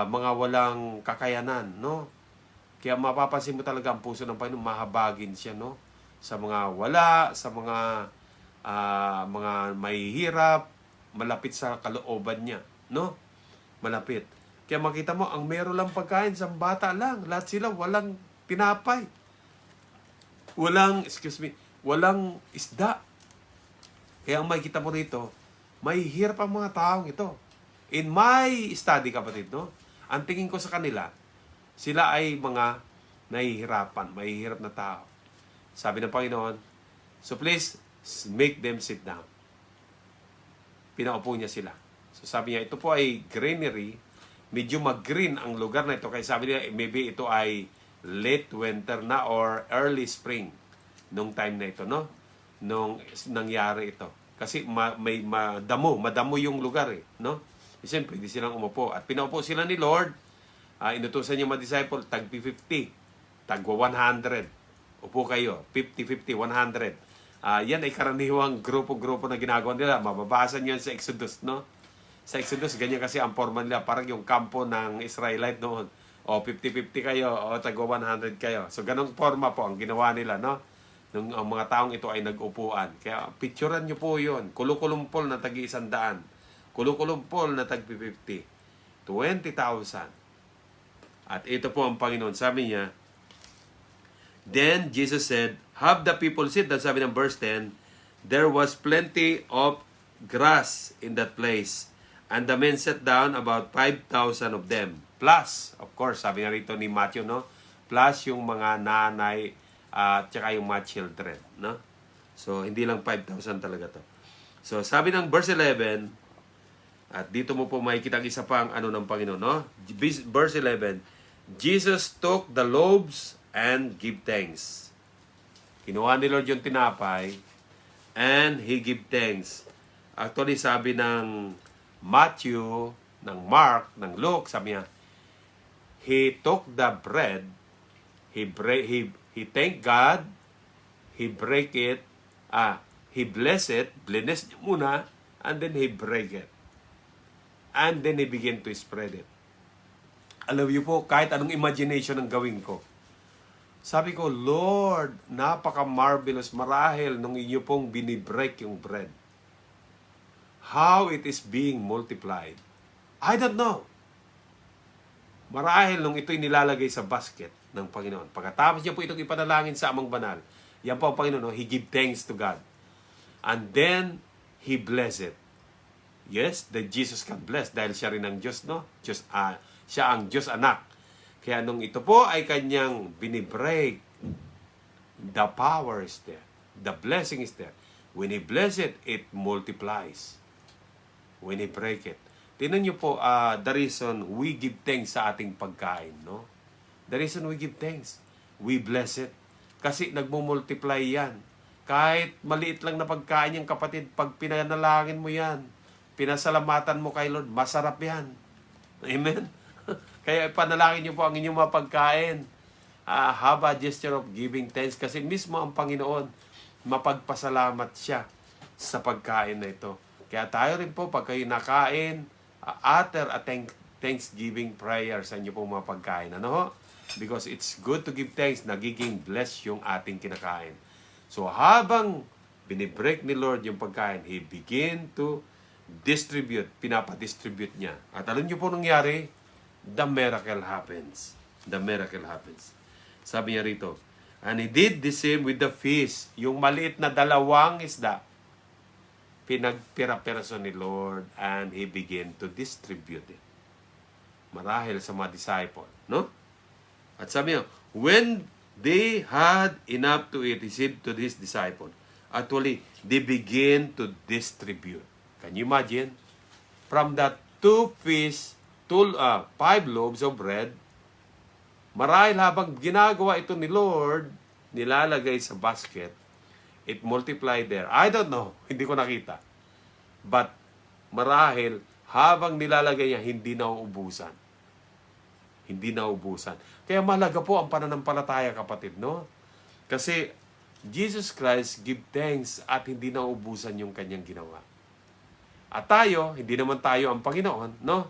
mga walang kakayanan, no? Kaya mapapansin mo talaga ang puso ng Panginoon, mahabagin siya, no? Sa mga wala, sa mga mahihirap, malapit sa kalooban niya, no? Malapit. Kaya makita mo, ang meron lang pagkain sa bata lang. Lahat sila walang tinapay. Walang isda. Kaya ang makikita mo rito, mahihirap ang mga taong ito. In my study, kapatid, no? Ang tingin ko sa kanila, sila ay mga nahihirapan, mahihirap na tao. Sabi ng Panginoon, so please, make them sit down. Pinaupo niya sila. So sabi niya, ito po ay greenery, medyo mag-green ang lugar na ito. Kaya sabi niya, maybe ito ay late winter na or early spring nung time na ito, no? Nung nangyari ito. Kasi madamo yung lugar eh, no? Siyempre, pwede silang umupo. At pinaupo sila ni Lord, inutusan niya mga disciple, tag 50, tagwa 100. Upo kayo, 50, 100. Yan ay karaniwang grupo-grupo na ginagawa nila. Mababasa niyo yan sa Exodus, no? Sa Exodus, ganyan kasi ang forma nila. Parang yung kampo ng Israelite noon. O 50-50 kayo, o tagwa 100 kayo. So, ganong forma po ang ginawa nila, no? Nung ang mga taong ito ay nag-upuan. Kaya, picturean niyo po yun. Kulukulumpol na tag-100. Kulukulumpol na tag-50. 20,000. At ito po ang Panginoon. Sabi niya, then Jesus said, have the people sit. Dan sabi ng verse 10, there was plenty of grass in that place. And the men sat down, about 5,000 of them. Plus, of course, sabi nga rito ni Matthew, no? Plus yung mga nanay at tsaka yung mga children, no? So, hindi lang 5,000 talaga to. So, sabi ng verse 11, at dito mo po makikita ang isa pang ano ng Panginoon, no? Verse 11, Jesus took the loaves and give thanks. Kinuha ni Lord yung tinapay and He give thanks. Actually, sabi ng Matthew, ng Mark, ng Luke, sabi niya, He took the bread, He thanked God, He break it, He bless it, bless niya muna, and then He break it. And then He begin to spread it. Alam niyo po, kahit anong imagination ang gawin ko, sabi ko, Lord, napaka-marvelous, marahil nung inyo pong binibreak yung bread. How it is being multiplied. I don't know. Marahil nung ito'y nilalagay sa basket ng Panginoon. Pagkatapos niya po itong ipanalangin sa Amang Banal, yan po ang Panginoon, He give thanks to God. And then, He bless it. Yes, that Jesus can bless dahil siya rin ang Diyos, no? Siya ang Diyos anak. Kaya nung ito po ay kanyang binibreak, the power is there. The blessing is there. When He bless it, it multiplies. When He break it. Tingnan niyo po, the reason we give thanks sa ating pagkain, no? The reason we give thanks, we bless it. Kasi nagmumultiply yan. Kahit maliit lang na pagkain yung kapatid, pag pinanalangin mo yan, pinasalamatan mo kay Lord, masarap yan. Amen? Kaya panalangin niyo po ang inyong mga pagkain. Have a gesture of giving thanks. Kasi mismo ang Panginoon, mapagpasalamat siya sa pagkain na ito. Kaya tayo rin po, pag kayo nakain, utter a thanksgiving prayer sa inyo pong mga pagkain. Ano ho? Because it's good to give thanks, nagiging blessed yung ating kinakain. So habang binibreak ni Lord yung pagkain, He begin to distribute, pinapadistribute niya. At alam niyo po nangyari, the miracle happens. The miracle happens. Sabi niya rito, and He did the same with the fish. Yung maliit na 2 isda, pinagpira-piraso ni Lord and He began to distribute it. Marahil sa mga disciple, no? At sabi niya, when they had enough to eat, He said to His disciple, actually, they began to distribute. Can you imagine? From that 2 fish, 5 loaves of bread, marahil habang ginagawa ito ni Lord, nilalagay sa basket, it multiplied there. I don't know. Hindi ko nakita. But, marahil, habang nilalagay niya, hindi nauubusan. Hindi nauubusan. Kaya mahalaga po ang pananampalataya, kapatid, no? Kasi, Jesus Christ give thanks at hindi nauubusan yung kanyang ginawa. At tayo, hindi naman tayo ang Panginoon, no?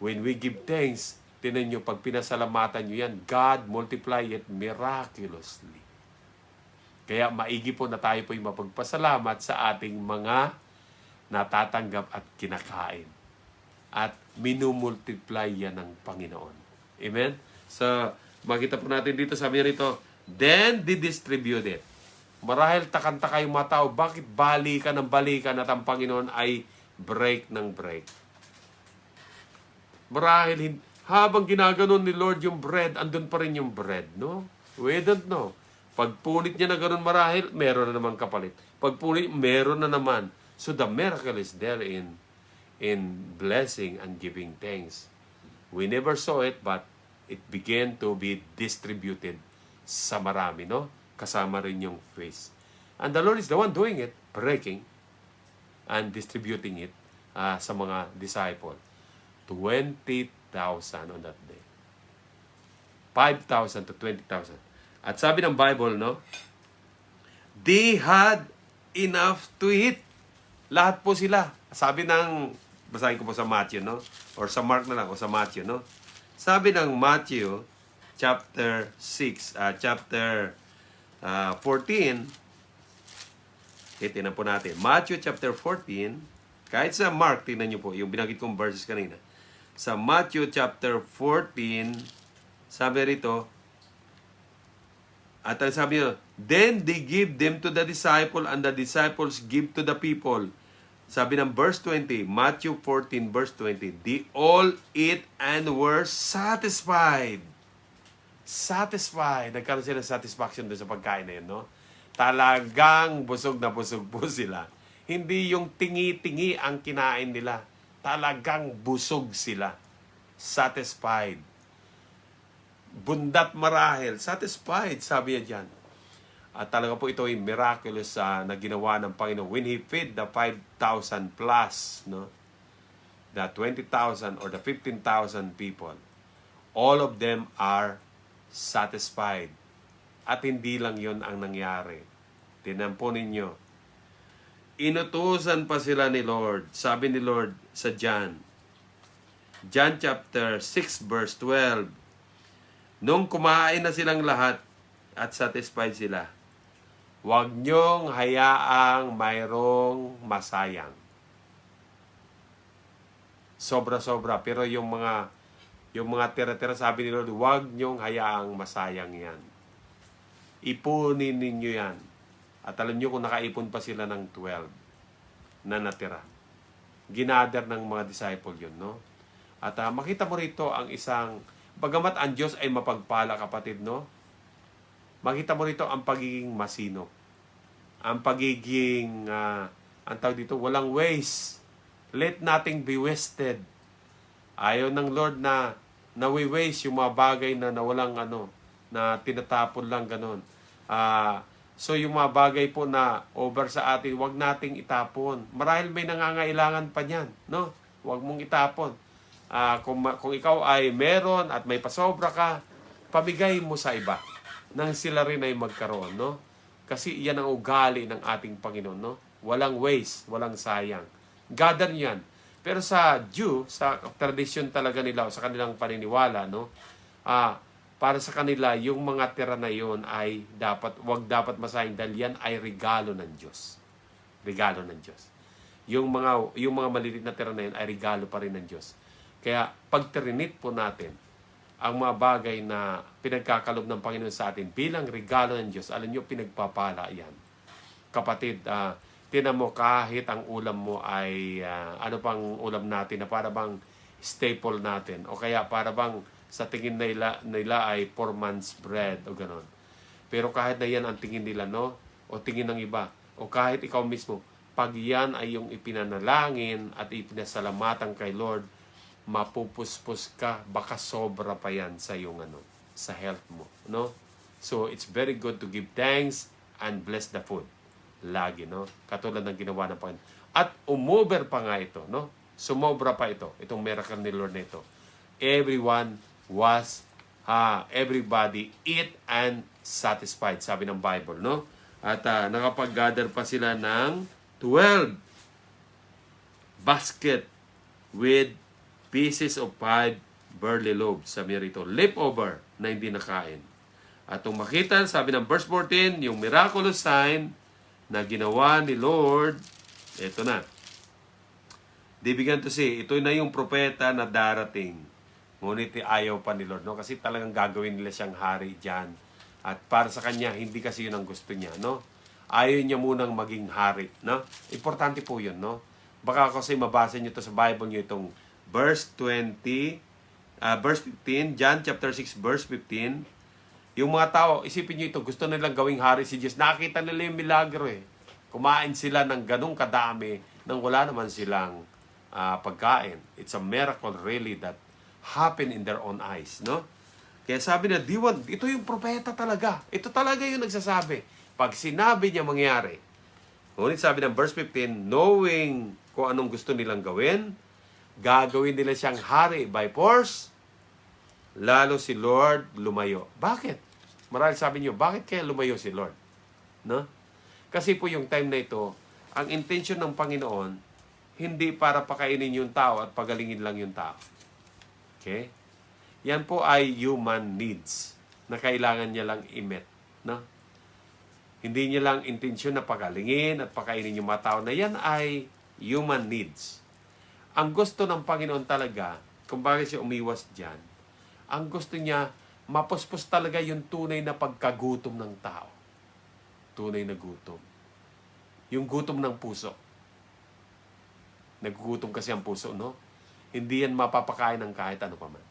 When we give thanks, tinan nyo, pag pinasalamatan nyo yan, God multiply it miraculously. Kaya maigi po na tayo po'y mapagpasalamat sa ating mga natatanggap at kinakain. At minumultiply yan ng Panginoon. Amen? So, makita po natin dito, sabi niya rito, then didistribute it. Marahil takanta kayong mga tao, bakit balikan ng balikan at ang Panginoon ay break ng break? Marahil, habang ginaganon ni Lord yung bread, andun pa rin yung bread, no? We don't know. Pagpunit niya na ganun marahil, meron na naman kapalit. Pagpunit, meron na naman. So the miracle is there in blessing and giving thanks. We never saw it, but it began to be distributed sa marami, no? Kasama rin yung feast. And the Lord is the one doing it, breaking and distributing it sa mga disciples. 20,000 on that day. 5,000 to 20,000. At sabi ng Bible, no? They had enough to eat. Lahat po sila. Sabi ng, basahin ko po sa Matthew, no? Or sa Mark na lang, o sa Matthew, no? Sabi ng Matthew, chapter 6, chapter 14, titignan po natin. Matthew chapter 14, kahit sa Mark, tingnan nyo po, yung binanggit kong verses kanina. Sa Matthew chapter 14, sabi rito, at sabi nyo, then they give them to the disciple and the disciples give to the people. Sabi ng verse 20, Matthew 14 verse 20, they all eat and were satisfied. Satisfied. Nagkaroon sila satisfaction doon sa pagkain na yun, no? Talagang busog na busog po sila. Hindi yung tingi-tingi ang kinain nila. Talagang busog sila. Satisfied. Bundat marahil. Satisfied, sabi niya dyan. At talaga po ito ay miraculous na ginawa ng Panginoon. When He fed the 5,000 plus, no? The 20,000 or the 15,000 people, all of them are satisfied. At hindi lang yon ang nangyari. Tingnan po ninyo. Inutusan pa sila ni Lord. Sabi ni Lord sa John chapter 6 verse 12. Nung kumain na silang lahat at satisfied sila, huwag niyong hayaang mayroong masayang. Sobra-sobra. Pero yung mga tira-tira, sabi ni Lord, huwag niyong hayaang masayang yan. Ipunin ninyo yan. At alam niyo kung nakaipon pa sila ng 12 na natira. Ginather ng mga disciple yun, no? At makita mo rito ang isang, bagamat ang Diyos ay mapagpala, kapatid, no? Makita mo rito ang pagiging masinop. Ang pagiging, ang tawag dito, walang waste. Let nothing be wasted. Ayaw ng Lord na nawi-waste yung mga bagay na walang na tinatapon lang ganon. So yung mga bagay po na over sa atin, wag nating itapon. Marahil may nangangailangan pa niyan, no? Wag mong itapon. Kung ikaw ay meron at may pasobra ka, pamigay mo sa iba nang sila rin ay magkaroon, no? Kasi iyan ang ugali ng ating Panginoon, no? Walang waste, walang sayang. Gather yan. Pero sa Jew, sa tradisyon talaga nila, o sa kanilang paniniwala, no? Para sa kanila, yung mga tira na yun ay wag dapat masayang dahil yan ay regalo ng Diyos. Regalo ng Diyos. Yung mga maliliit na tira na yun ay regalo pa rin ng Diyos. Kaya pag trinit po natin ang mga bagay na pinagkakalob ng Panginoon sa atin bilang regalo ng Diyos, alam nyo, pinagpapala yan. Kapatid, tinan mo kahit ang ulam mo ay ano pang ulam natin na para bang staple natin o kaya para bang sa tingin nila ay 4 months bread o ganon. Pero kahit na yan ang tingin nila, no? O tingin ng iba. O kahit ikaw mismo, pag yan ay yung ipinanalangin at ipinasalamatan kay Lord, mapupuspos ka, baka sobra pa yan sa yung sa health mo, no? So, it's very good to give thanks and bless the food. Lagi, no? Katulad ng ginawa ng Panginoon. At umover pa nga ito, no? Sumobra pa ito, itong miracle ni Lord na ito. Everybody eat and satisfied, sabi ng Bible, no? At nakapag-gather pa sila ng 12 basket with pieces of 5 barley loaves. Sabi rito, leftover na hindi nakain. At kung makita, sabi ng verse 14, yung miraculous sign na ginawa ni Lord, ito na. They began to say, ito na yung propeta na darating. Ngunit ayaw pa ni Lord, no? Kasi talagang gagawin nila siyang hari dyan. At para sa kanya, hindi kasi yun ang gusto niya, no? Ayaw niya munang maging hari, no? Importante po yun, no? Baka kasi mabasa niyo to sa Bible niyo itong verse 15, John chapter 6, verse 15. Yung mga tao, isipin niyo ito, gusto nilang gawing hari si Jesus. Nakita nila yung milagro eh. Kumain sila ng ganung kadami nang wala naman silang pagkain. It's a miracle really that happened in their own eyes, no? Kaya sabi na, ito yung propeta talaga. Ito talaga yung nagsasabi. Pag sinabi niya mangyari. Ngunit sabi ng verse 15, knowing kung anong gusto nilang gawin, gagawin nila siyang hari by force, lalo si Lord lumayo. Bakit? Marahil sabi niyo, bakit kaya lumayo si Lord? No? Kasi po yung time na ito, ang intention ng Panginoon, hindi para pakainin yung tao at pagalingin lang yung tao. Okay? Yan po ay human needs na kailangan niya lang i-met. No? Hindi niya lang intensyon na pagalingin at pakainin yung mga tao na yan ay human needs. Ang gusto ng Panginoon talaga, kung bakit siya umiwas dyan, ang gusto niya, mapuspos talaga yung tunay na pagkagutom ng tao. Tunay na gutom. Yung gutom ng puso. Nagugutom kasi ang puso, no? Hindi yan mapapakain ng kahit ano pa man.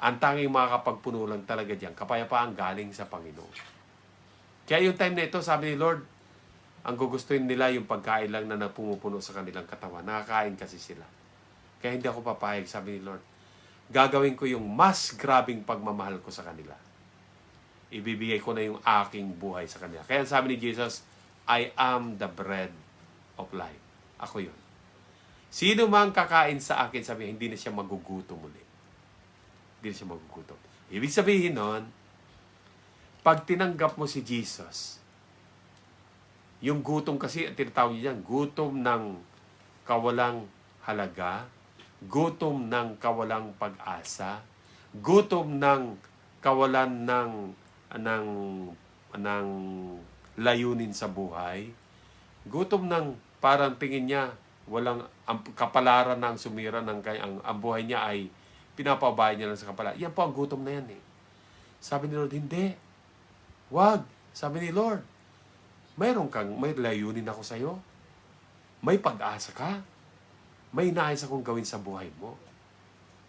Ang tanging makakapagpuno lang talaga diyan, kapayapaan galing sa Panginoon. Kaya yung time na ito, sabi ni Lord, ang gugustuhin nila yung pagkain lang na napumupuno sa kanilang katawan. Nakakain kasi sila. Kaya hindi ako papayag, sabi ni Lord. Gagawin ko yung mas grabing pagmamahal ko sa kanila. Ibibigay ko na yung aking buhay sa kanila. Kaya sabi ni Jesus, I am the bread of life. Ako yun. Sino mang kakain sa akin, sabi, hindi na siya magugutom muli. Hindi na siya magugutom. Ibig sabihin nun, pag tinanggap mo si Jesus, yung gutom kasi, tinatawag niya yan, gutom ng kawalang halaga, gutom ng kawalang pag-asa, gutom ng kawalan ng layunin sa buhay, gutom ng parang tingin niya, walang kapalaran na ang sumira ng ang buhay niya ay pinapabay niya lang sa kapalaran. Yan po ang gutom na yan eh. Sabi ni Lord, hindi. Wag. Sabi ni Lord, may layunin ako sa iyo. May pag-asa ka. May nais akong gawin sa buhay mo.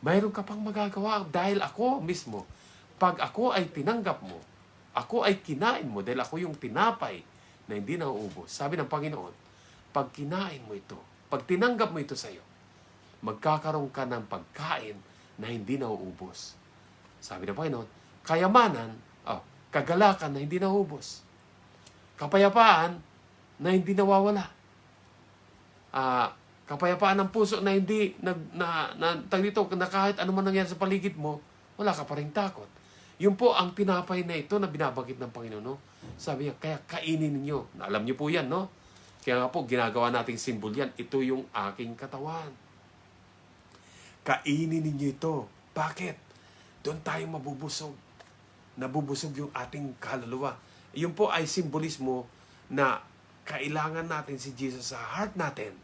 Mayroon ka pang magagawa dahil ako mismo. Pag ako ay tinanggap mo, ako ay kinain mo dahil ako yung tinapay na hindi nauubos. Sabi ng Panginoon, pag kinain mo ito, pag tinanggap mo ito sa iyo, magkakaroon ka ng pagkain na hindi nauubos. Sabi ng Panginoon, kayamanan, kagalakan na hindi nauubos. Kapayapaan na hindi nawawala. Kapayapaan ng puso na hindi na kahit ano man nangyari sa paligid mo, wala ka pa rin takot. Yun po ang tinapay na ito na binabagit ng Panginoon. No? Sabi niya, kaya kainin ninyo. Alam niyo po yan, no? Kaya nga po, ginagawa nating simbol yan. Ito yung aking katawan. Kainin ninyo ito. Bakit? Doon tayo mabubusog. Nabubusog yung ating kaluluwa. Yun po ay simbolismo na kailangan natin si Jesus sa heart natin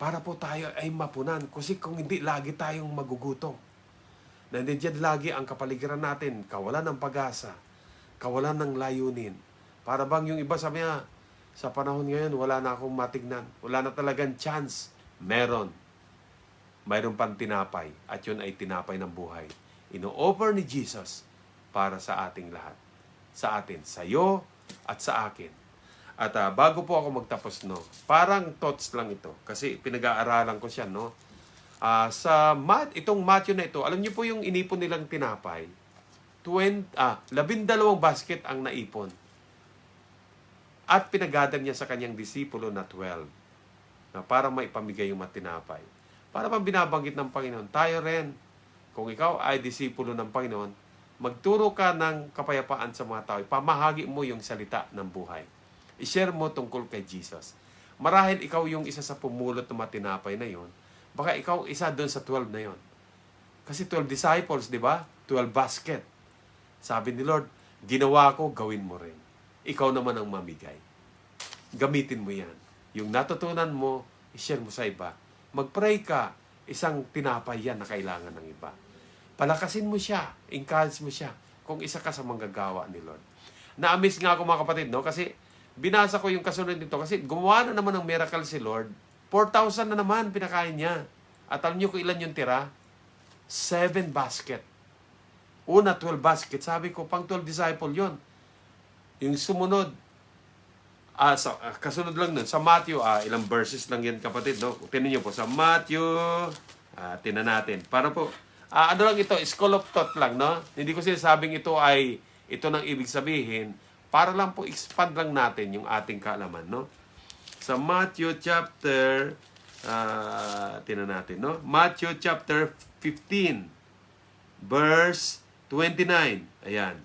para po tayo ay mapunan. Kasi kung hindi, lagi tayong magugutom. Nandiyan lagi ang kapaligiran natin, kawalan ng pag-asa, kawalan ng layunin. Para bang yung iba sabi niya, sa panahon ngayon, wala na akong matignan. Wala na talagang chance. Meron. Mayroon pang tinapay. At yun ay tinapay ng buhay. Ino-offer ni Jesus para sa ating lahat. Sa atin, sa iyo at sa akin. At bago po ako magtapos, no, parang thoughts lang ito. Kasi pinag-aaralan ko siya, no. Itong Matthew na ito, alam niyo po yung inipon nilang tinapay, 12 basket ang naipon. At pinagadan niya sa kanyang disipulo na 12 na para maipamigay yung matinapay. Para bang binabanggit ng Panginoon, tayo rin, kung ikaw ay disipulo ng Panginoon, magturo ka ng kapayapaan sa mga tao. Pamahagi mo yung salita ng buhay. I-share mo tungkol kay Jesus. Marahil ikaw yung isa sa pumulot ng matinapay na yon. Baka ikaw isa doon sa 12 na yon. Kasi 12 disciples, di ba? 12 basket. Sabi ni Lord, ginawa ko, gawin mo rin. Ikaw naman ang mamigay. Gamitin mo yan. Yung natutunan mo, i-share mo sa iba. Mag-pray ka, isang tinapay yan na kailangan ng iba. Palakasin mo siya, encourage mo siya, kung isa ka sa manggagawa ni Lord. Na-amaze nga ako mga kapatid, no? Kasi binasa ko yung kasunod nito, kasi gumawa na naman ng miracle si Lord. 4,000 na naman pinakain niya. At alam niyo kung ilan yung tira? 7 basket. Una, 12 basket. Sabi ko, pang 12 disciple yon. Yung sumunod, kasunod lang nun, sa Matthew, ilang verses lang yan kapatid, no? Tinan niyo po, sa Matthew, tinan natin. Para po, ano lang ito, school of thought lang, no? Hindi ko sinasabing ito ay, ito nang ibig sabihin, para lang po expand lang natin yung ating kaalaman, no? Sa Matthew chapter, tinan natin, no? Matthew chapter 15, verse 29. Ayan.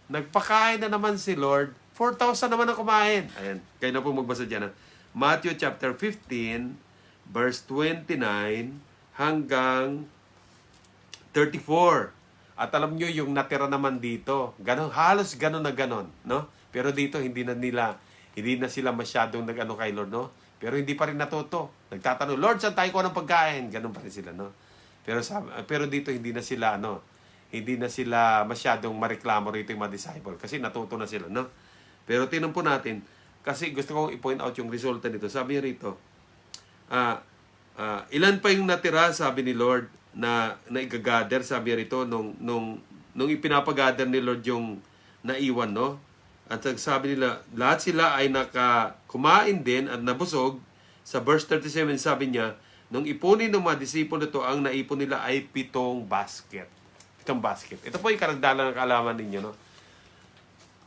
Nagpakain na naman si Lord. 4,000 naman ang kumain. Ayan. Kayo na po magbasa dyan. Matthew chapter 15, verse 29 hanggang 34. At alam nyo yung natira naman dito. Ganon, halos ganon na ganon. No? Pero dito hindi na sila masyadong nag-ano kay Lord. No? Pero hindi pa rin natuto. Nagtatanong, Lord, saan tayo ko ng pagkain? Ganon pa rin sila. No? Pero dito hindi na sila masyadong mareklamo rito yung mga disciple kasi natuto na sila, no? Pero tinan po natin, kasi gusto kong i-point out yung resulta nito. Sabi niya rito, ilan pa yung natira, sabi ni Lord, na igagather, sabi niya rito, nung ipinapagather ni Lord yung naiwan, no? At sabi nila, lahat sila ay kumain din at nabusog. Sa verse 37, sabi niya, nung ipunin ng mga disipulo ito, ang naipon nila ay 7 basket. 7 basket. Ito po yung karagdagan ng kaalaman ninyo, no?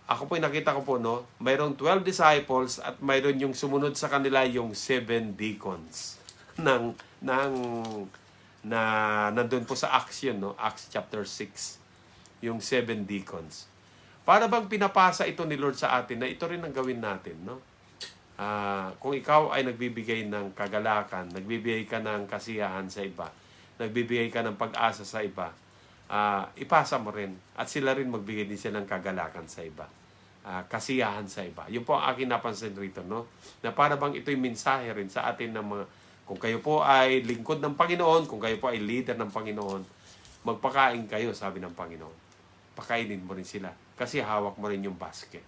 Ako po yung nakita ko po, no? Mayroong 12 disciples at mayroon yung sumunod sa kanila yung 7 deacons. Nandun po sa Acts yun, no? Acts chapter 6. Yung 7 deacons. Para bang pinapasa ito ni Lord sa atin na ito rin ang gawin natin, no? Kung ikaw ay nagbibigay ng kagalakan, nagbibigay ka ng kasiyahan sa iba, nagbibigay ka ng pag-asa sa iba, ipasa mo rin. At sila rin magbigay din sila ng kagalakan sa iba. Kasiyahan sa iba. Yun po ang akin napansin rito, no? Na para bang ito'y mensahe rin sa atin ng mga, kung kayo po ay lingkod ng Panginoon, kung kayo po ay leader ng Panginoon, magpakain kayo, sabi ng Panginoon. Pakainin mo rin sila. Kasi hawak mo rin yung basket.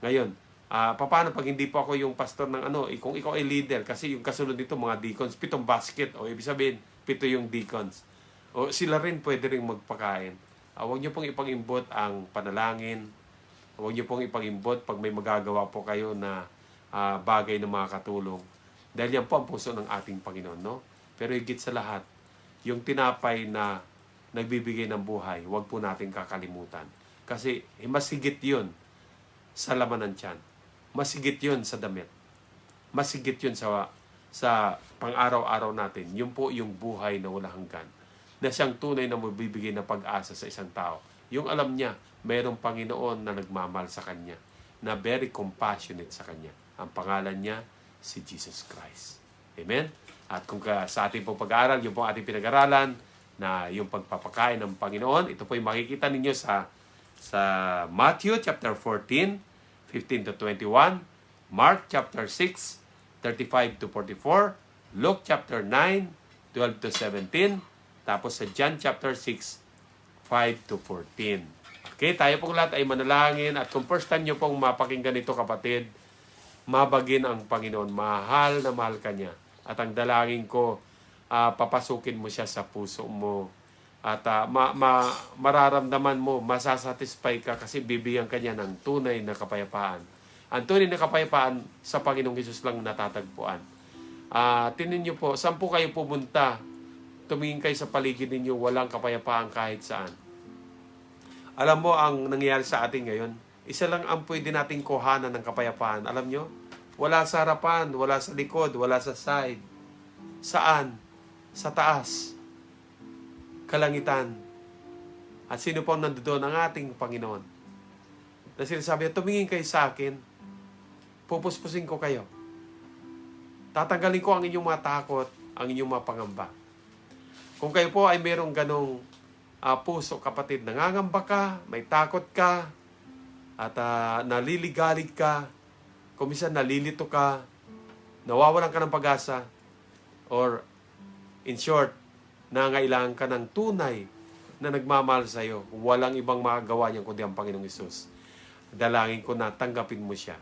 Ngayon, paano pag hindi po ako yung pastor ng kung ikaw ay leader, kasi yung kasunod dito, mga deacons, 7 basket, o ibig sabihin, 7 yung deacons. O sila rin pwede rin magpakain. Huwag niyo pong ipang-imbot ang panalangin. Huwag niyo pong ipang-imbot pag may magagawa po kayo na bagay na makakatulong. Dahil yan po ang puso ng ating Panginoon, no? Pero higit sa lahat, yung tinapay na nagbibigay ng buhay, huwag po natin kakalimutan. Kasi mas higit yun sa laman ng tiyan. Mas higit yun sa damit. Mas higit yun sa pang-araw-araw natin. Yun po yung buhay na wala hanggan. Na siyang tunay na magbibigay ng pag-asa sa isang tao. Yung alam niya, mayroong Panginoon na nagmamahal sa kanya, na very compassionate sa kanya. Ang pangalan niya, si Jesus Christ. Amen? At kung sa ating pong pag-aaral, yung pong ating pinag-aralan, na yung pagpapakain ng Panginoon, ito po yung makikita ninyo sa Matthew chapter 14, 15 to 21, Mark chapter 6, 35 to 44, Luke chapter 9, 12 to 17, tapos sa John chapter 6, 5 to 14. Okay, tayo pong lahat ay manalangin at kung first time nyo pong mapakinggan ito kapatid, mabagin ang Panginoon. Mahal na mahal ka niya. At ang dalangin ko, papasukin mo siya sa puso mo. At mararamdaman mo, masasatisfy ka kasi bibigyan ka niya ng tunay na kapayapaan. Ang tunay na kapayapaan sa Panginoong Hesus lang natatagpuan. Tingnan niyo po, saan po kayo pumunta? Tumingin kayo sa paligid ninyo, walang kapayapaan kahit saan. Alam mo, ang nangyayari sa atin ngayon, isa lang ang pwede nating kuhanan ng kapayapaan. Alam nyo? Wala sa harapan, wala sa likod, wala sa side. Saan? Sa taas. Kalangitan. At sino po nandoon? Ang ating Panginoon. Na sinasabi, tumingin kayo sa akin, pupuspusin ko kayo. Tatanggalin ko ang inyong mga takot, ang inyong mga pangamba. Kung kayo po ay merong ganong puso, kapatid, nangangamba ka, may takot ka, at naliligalig ka, kuminsan nalilito ka, nawawalan ka ng pag-asa, or in short, nangailangan ka ng tunay na nagmamahal sa iyo, walang ibang magagawa niyan kundi ang Panginoong Hesus. Dalangin ko na tanggapin mo siya.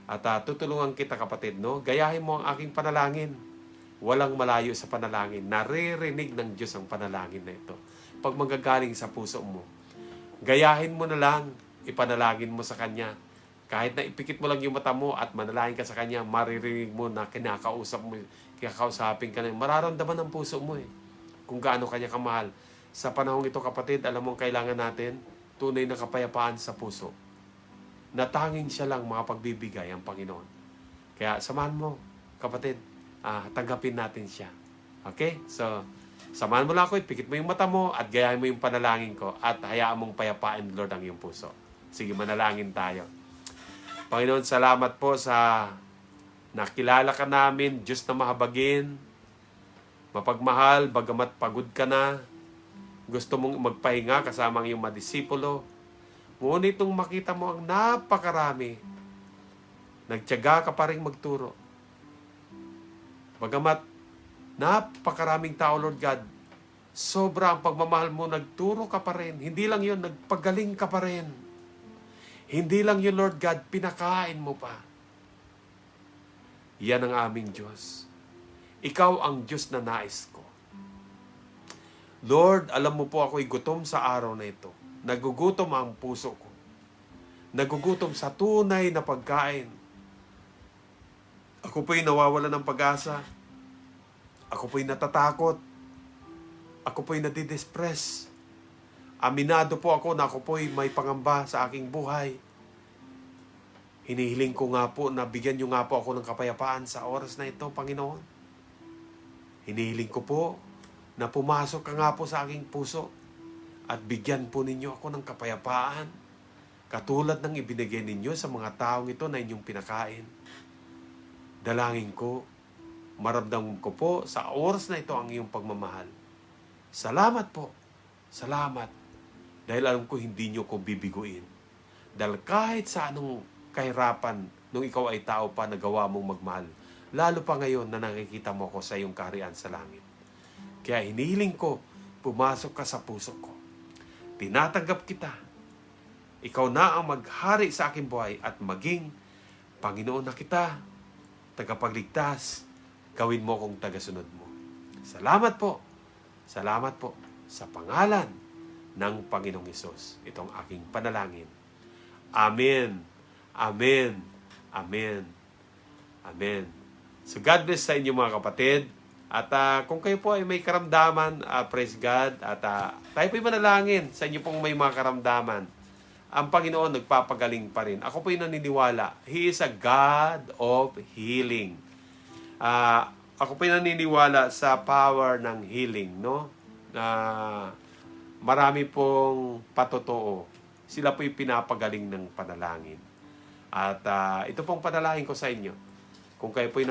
At tutulungan kita, kapatid, no? Gayahin mo ang aking panalangin. Walang malayo sa panalangin. Naririnig ng Diyos ang panalangin na ito. Pag manggagaling sa puso mo, gayahin mo na lang, ipanalangin mo sa Kanya. Kahit na ipikit mo lang yung mata mo at manalangin ka sa Kanya, maririnig mo na kakausapin ka na. Mararamdaman ng puso mo kung gaano Kanya kamahal. Sa panahong ito, kapatid, alam mo kailangan natin tunay na kapayapaan sa puso. Na tanging siya lang makapagbibigay ang Panginoon. Kaya samahan mo, kapatid, tanggapin natin siya. Okay? So, samahan mo lang ako, ipikit mo yung mata mo at gayahin mo yung panalangin ko at hayaan mong payapain, Lord, ang iyong puso. Sige, manalangin tayo. Panginoon, salamat po sa nakilala ka namin, Diyos na mahabagin, mapagmahal, bagamat pagod ka na, gusto mong magpahinga kasama ang iyong madisipulo. Ngunit nung makita mo ang napakarami, nagtiyaga ka pa rin magturo. Bagamat napakaraming tao, Lord God, sobra ang pagmamahal mo, nagturo ka pa rin. Hindi lang yun, nagpagaling ka pa rin. Hindi lang yun, Lord God, pinakain mo pa. Yan ang aming Diyos. Ikaw ang Diyos na nais ko. Lord, alam mo po ako'y gutom sa araw na ito. Nagugutom ang puso ko. Nagugutom sa tunay na pagkain. Ako po'y nawawalan ng pag-asa. Ako po'y natatakot. Ako po'y nadidepress. Aminado po ako na ako po'y may pangamba sa aking buhay. Hinihiling ko nga po na bigyan niyo nga po ako ng kapayapaan sa oras na ito, Panginoon. Hinihiling ko po na pumasok ka nga po sa aking puso at bigyan po ninyo ako ng kapayapaan katulad ng ibinigay ninyo sa mga taong ito na inyong pinakain. Dalangin ko, maramdam ko po sa oras na ito ang iyong pagmamahal. Salamat po. Salamat. Dahil alam ko hindi nyo ko bibiguin. Dahil kahit sa anong kahirapan nung ikaw ay tao pa, nagawa mong magmahal. Lalo pa ngayon na nakikita mo ko sa iyong kaharian sa langit. Kaya hinihiling ko, pumasok ka sa puso ko. Tinatanggap kita. Ikaw na ang maghari sa aking buhay at maging Panginoon na kita, tagapagligtas, gawin mo kong tagasunod mo. Salamat po. Salamat po sa pangalan ng Panginoong Hesus. Itong aking panalangin. Amen. Amen. Amen. Amen. So God bless sa inyo mga kapatid. At kung kayo po ay may karamdaman, praise God. At tayo po'y manalangin sa inyo pong may mga karamdaman. Ang Panginoon nagpapagaling pa rin. Ako po'y naniniwala. He is a God of healing. Ako po'y naniniwala sa power ng healing, no? Marami pong patotoo. Sila po'y pinapagaling ng panalangin. At ito pong panalangin ko sa inyo. Kung kayo po'y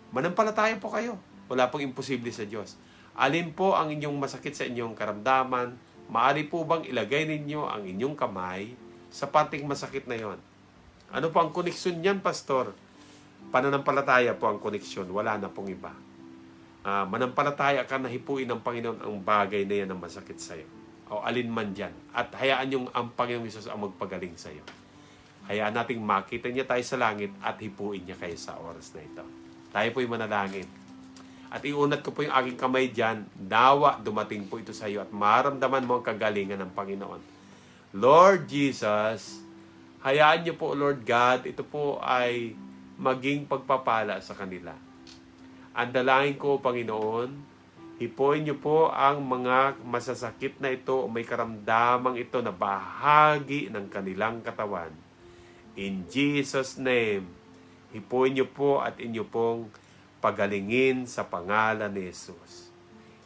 manampalataya po kayo. Wala pong imposible sa Diyos. Alin po ang inyong masakit sa inyong karamdaman? Maaari po bang ilagay ninyo ang inyong kamay sa pating masakit na yon? Ano po ang koneksyon niyan, Pastor? Pananampalataya po ang koneksyon. Wala na pong iba. Manampalataya ka na hipuin ng Panginoon ang bagay na yan na masakit sa iyo. O alin man dyan. At hayaan yung ang Panginoong Hesus ang magpagaling sa iyo. Hayaan nating makita niya tayo sa langit at hipuin niya kayo sa oras na ito. Tayo po'y manalangin. At iunat ko po yung aking kamay dyan, nawa dumating po ito sa iyo at maramdaman mo ang kagalingan ng Panginoon. Lord Jesus, hayaan niyo po, Lord God, ito po ay maging pagpapala sa kanila. Ang dalangin ko, Panginoon, Hipuin niyo po ang mga masasakit na ito o may karamdamang ito na bahagi ng kanilang katawan. In Jesus' name, hipuin niyo po at inyo pong pagalingin sa pangalan ni Jesus.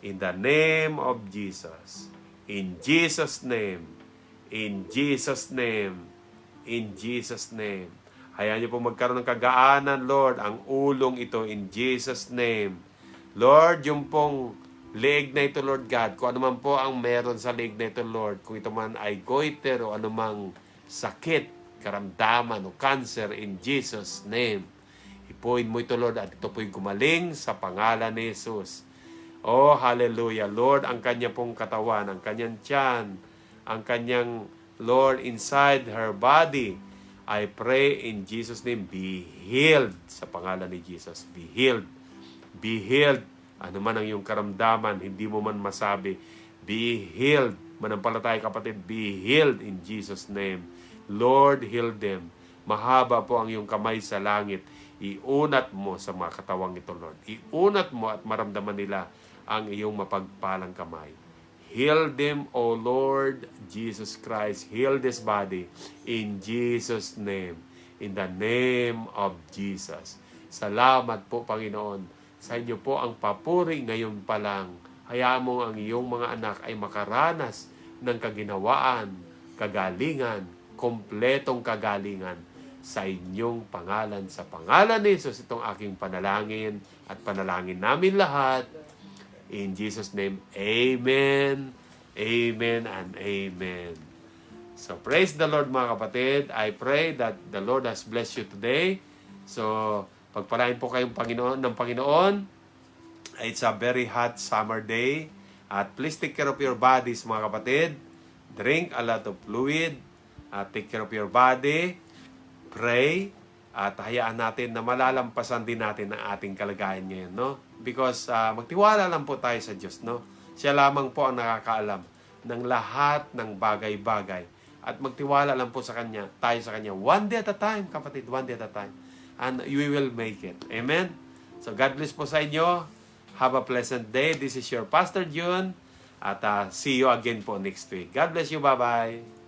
In the name of Jesus. In Jesus' name. In Jesus' name. In Jesus' name. Hayaan niyo po magkaroon ng kagaanan, Lord, ang ulong ito in Jesus' name. Lord, yung pong leeg na ito, Lord God, kung ano man po ang meron sa leeg na ito, Lord, kung ito man ay goiter o anumang sakit, karamdaman o cancer, in Jesus' name. Hipuin mo ito, Lord, at ito po'y gumaling sa pangalan ni Jesus. Oh, hallelujah. Lord, ang kanya pong katawan, ang kanyang tiyan, ang kanyang, Lord, inside her body, I pray in Jesus' name, be healed sa pangalan ni Jesus. Be healed. Be healed. Ano man ang iyong karamdaman, hindi mo man masabi, be healed. Manampalataya kapatid, be healed in Jesus' name. Lord, heal them. Mahaba po ang iyong kamay sa langit. Iunat mo sa mga katawang ito, Lord. Iunat mo at maramdaman nila ang iyong mapagpalang kamay. Heal them, O Lord Jesus Christ. Heal this body in Jesus' name. In the name of Jesus. Salamat po, Panginoon. Sa inyo po ang papuri ngayon pa lang. Hayaan mo ang iyong mga anak ay makaranas ng kaginawaan, kagalingan, kompletong kagalingan sa inyong pangalan. Sa pangalan ni Jesus, itong aking panalangin at panalangin namin lahat. In Jesus' name, Amen, Amen, and Amen. So, praise the Lord mga kapatid. I pray that the Lord has blessed you today. So, pagpalain po kayong ng Panginoon. It's a very hot summer day. At please take care of your bodies mga kapatid. Drink a lot of fluid. Take care of your body. Pray. At hayaan natin na malalampasan din natin ang ating kalagayan ngayon, no? Because magtiwala lang po tayo sa Diyos, no? Siya lamang po ang nakakaalam ng lahat ng bagay-bagay. At magtiwala lang po sa Kanya, tayo sa Kanya. One day at a time, kapatid. One day at a time. And you will make it. Amen? So God bless po sa inyo. Have a pleasant day. This is your Pastor June. At see you again po next week. God bless you. Bye-bye.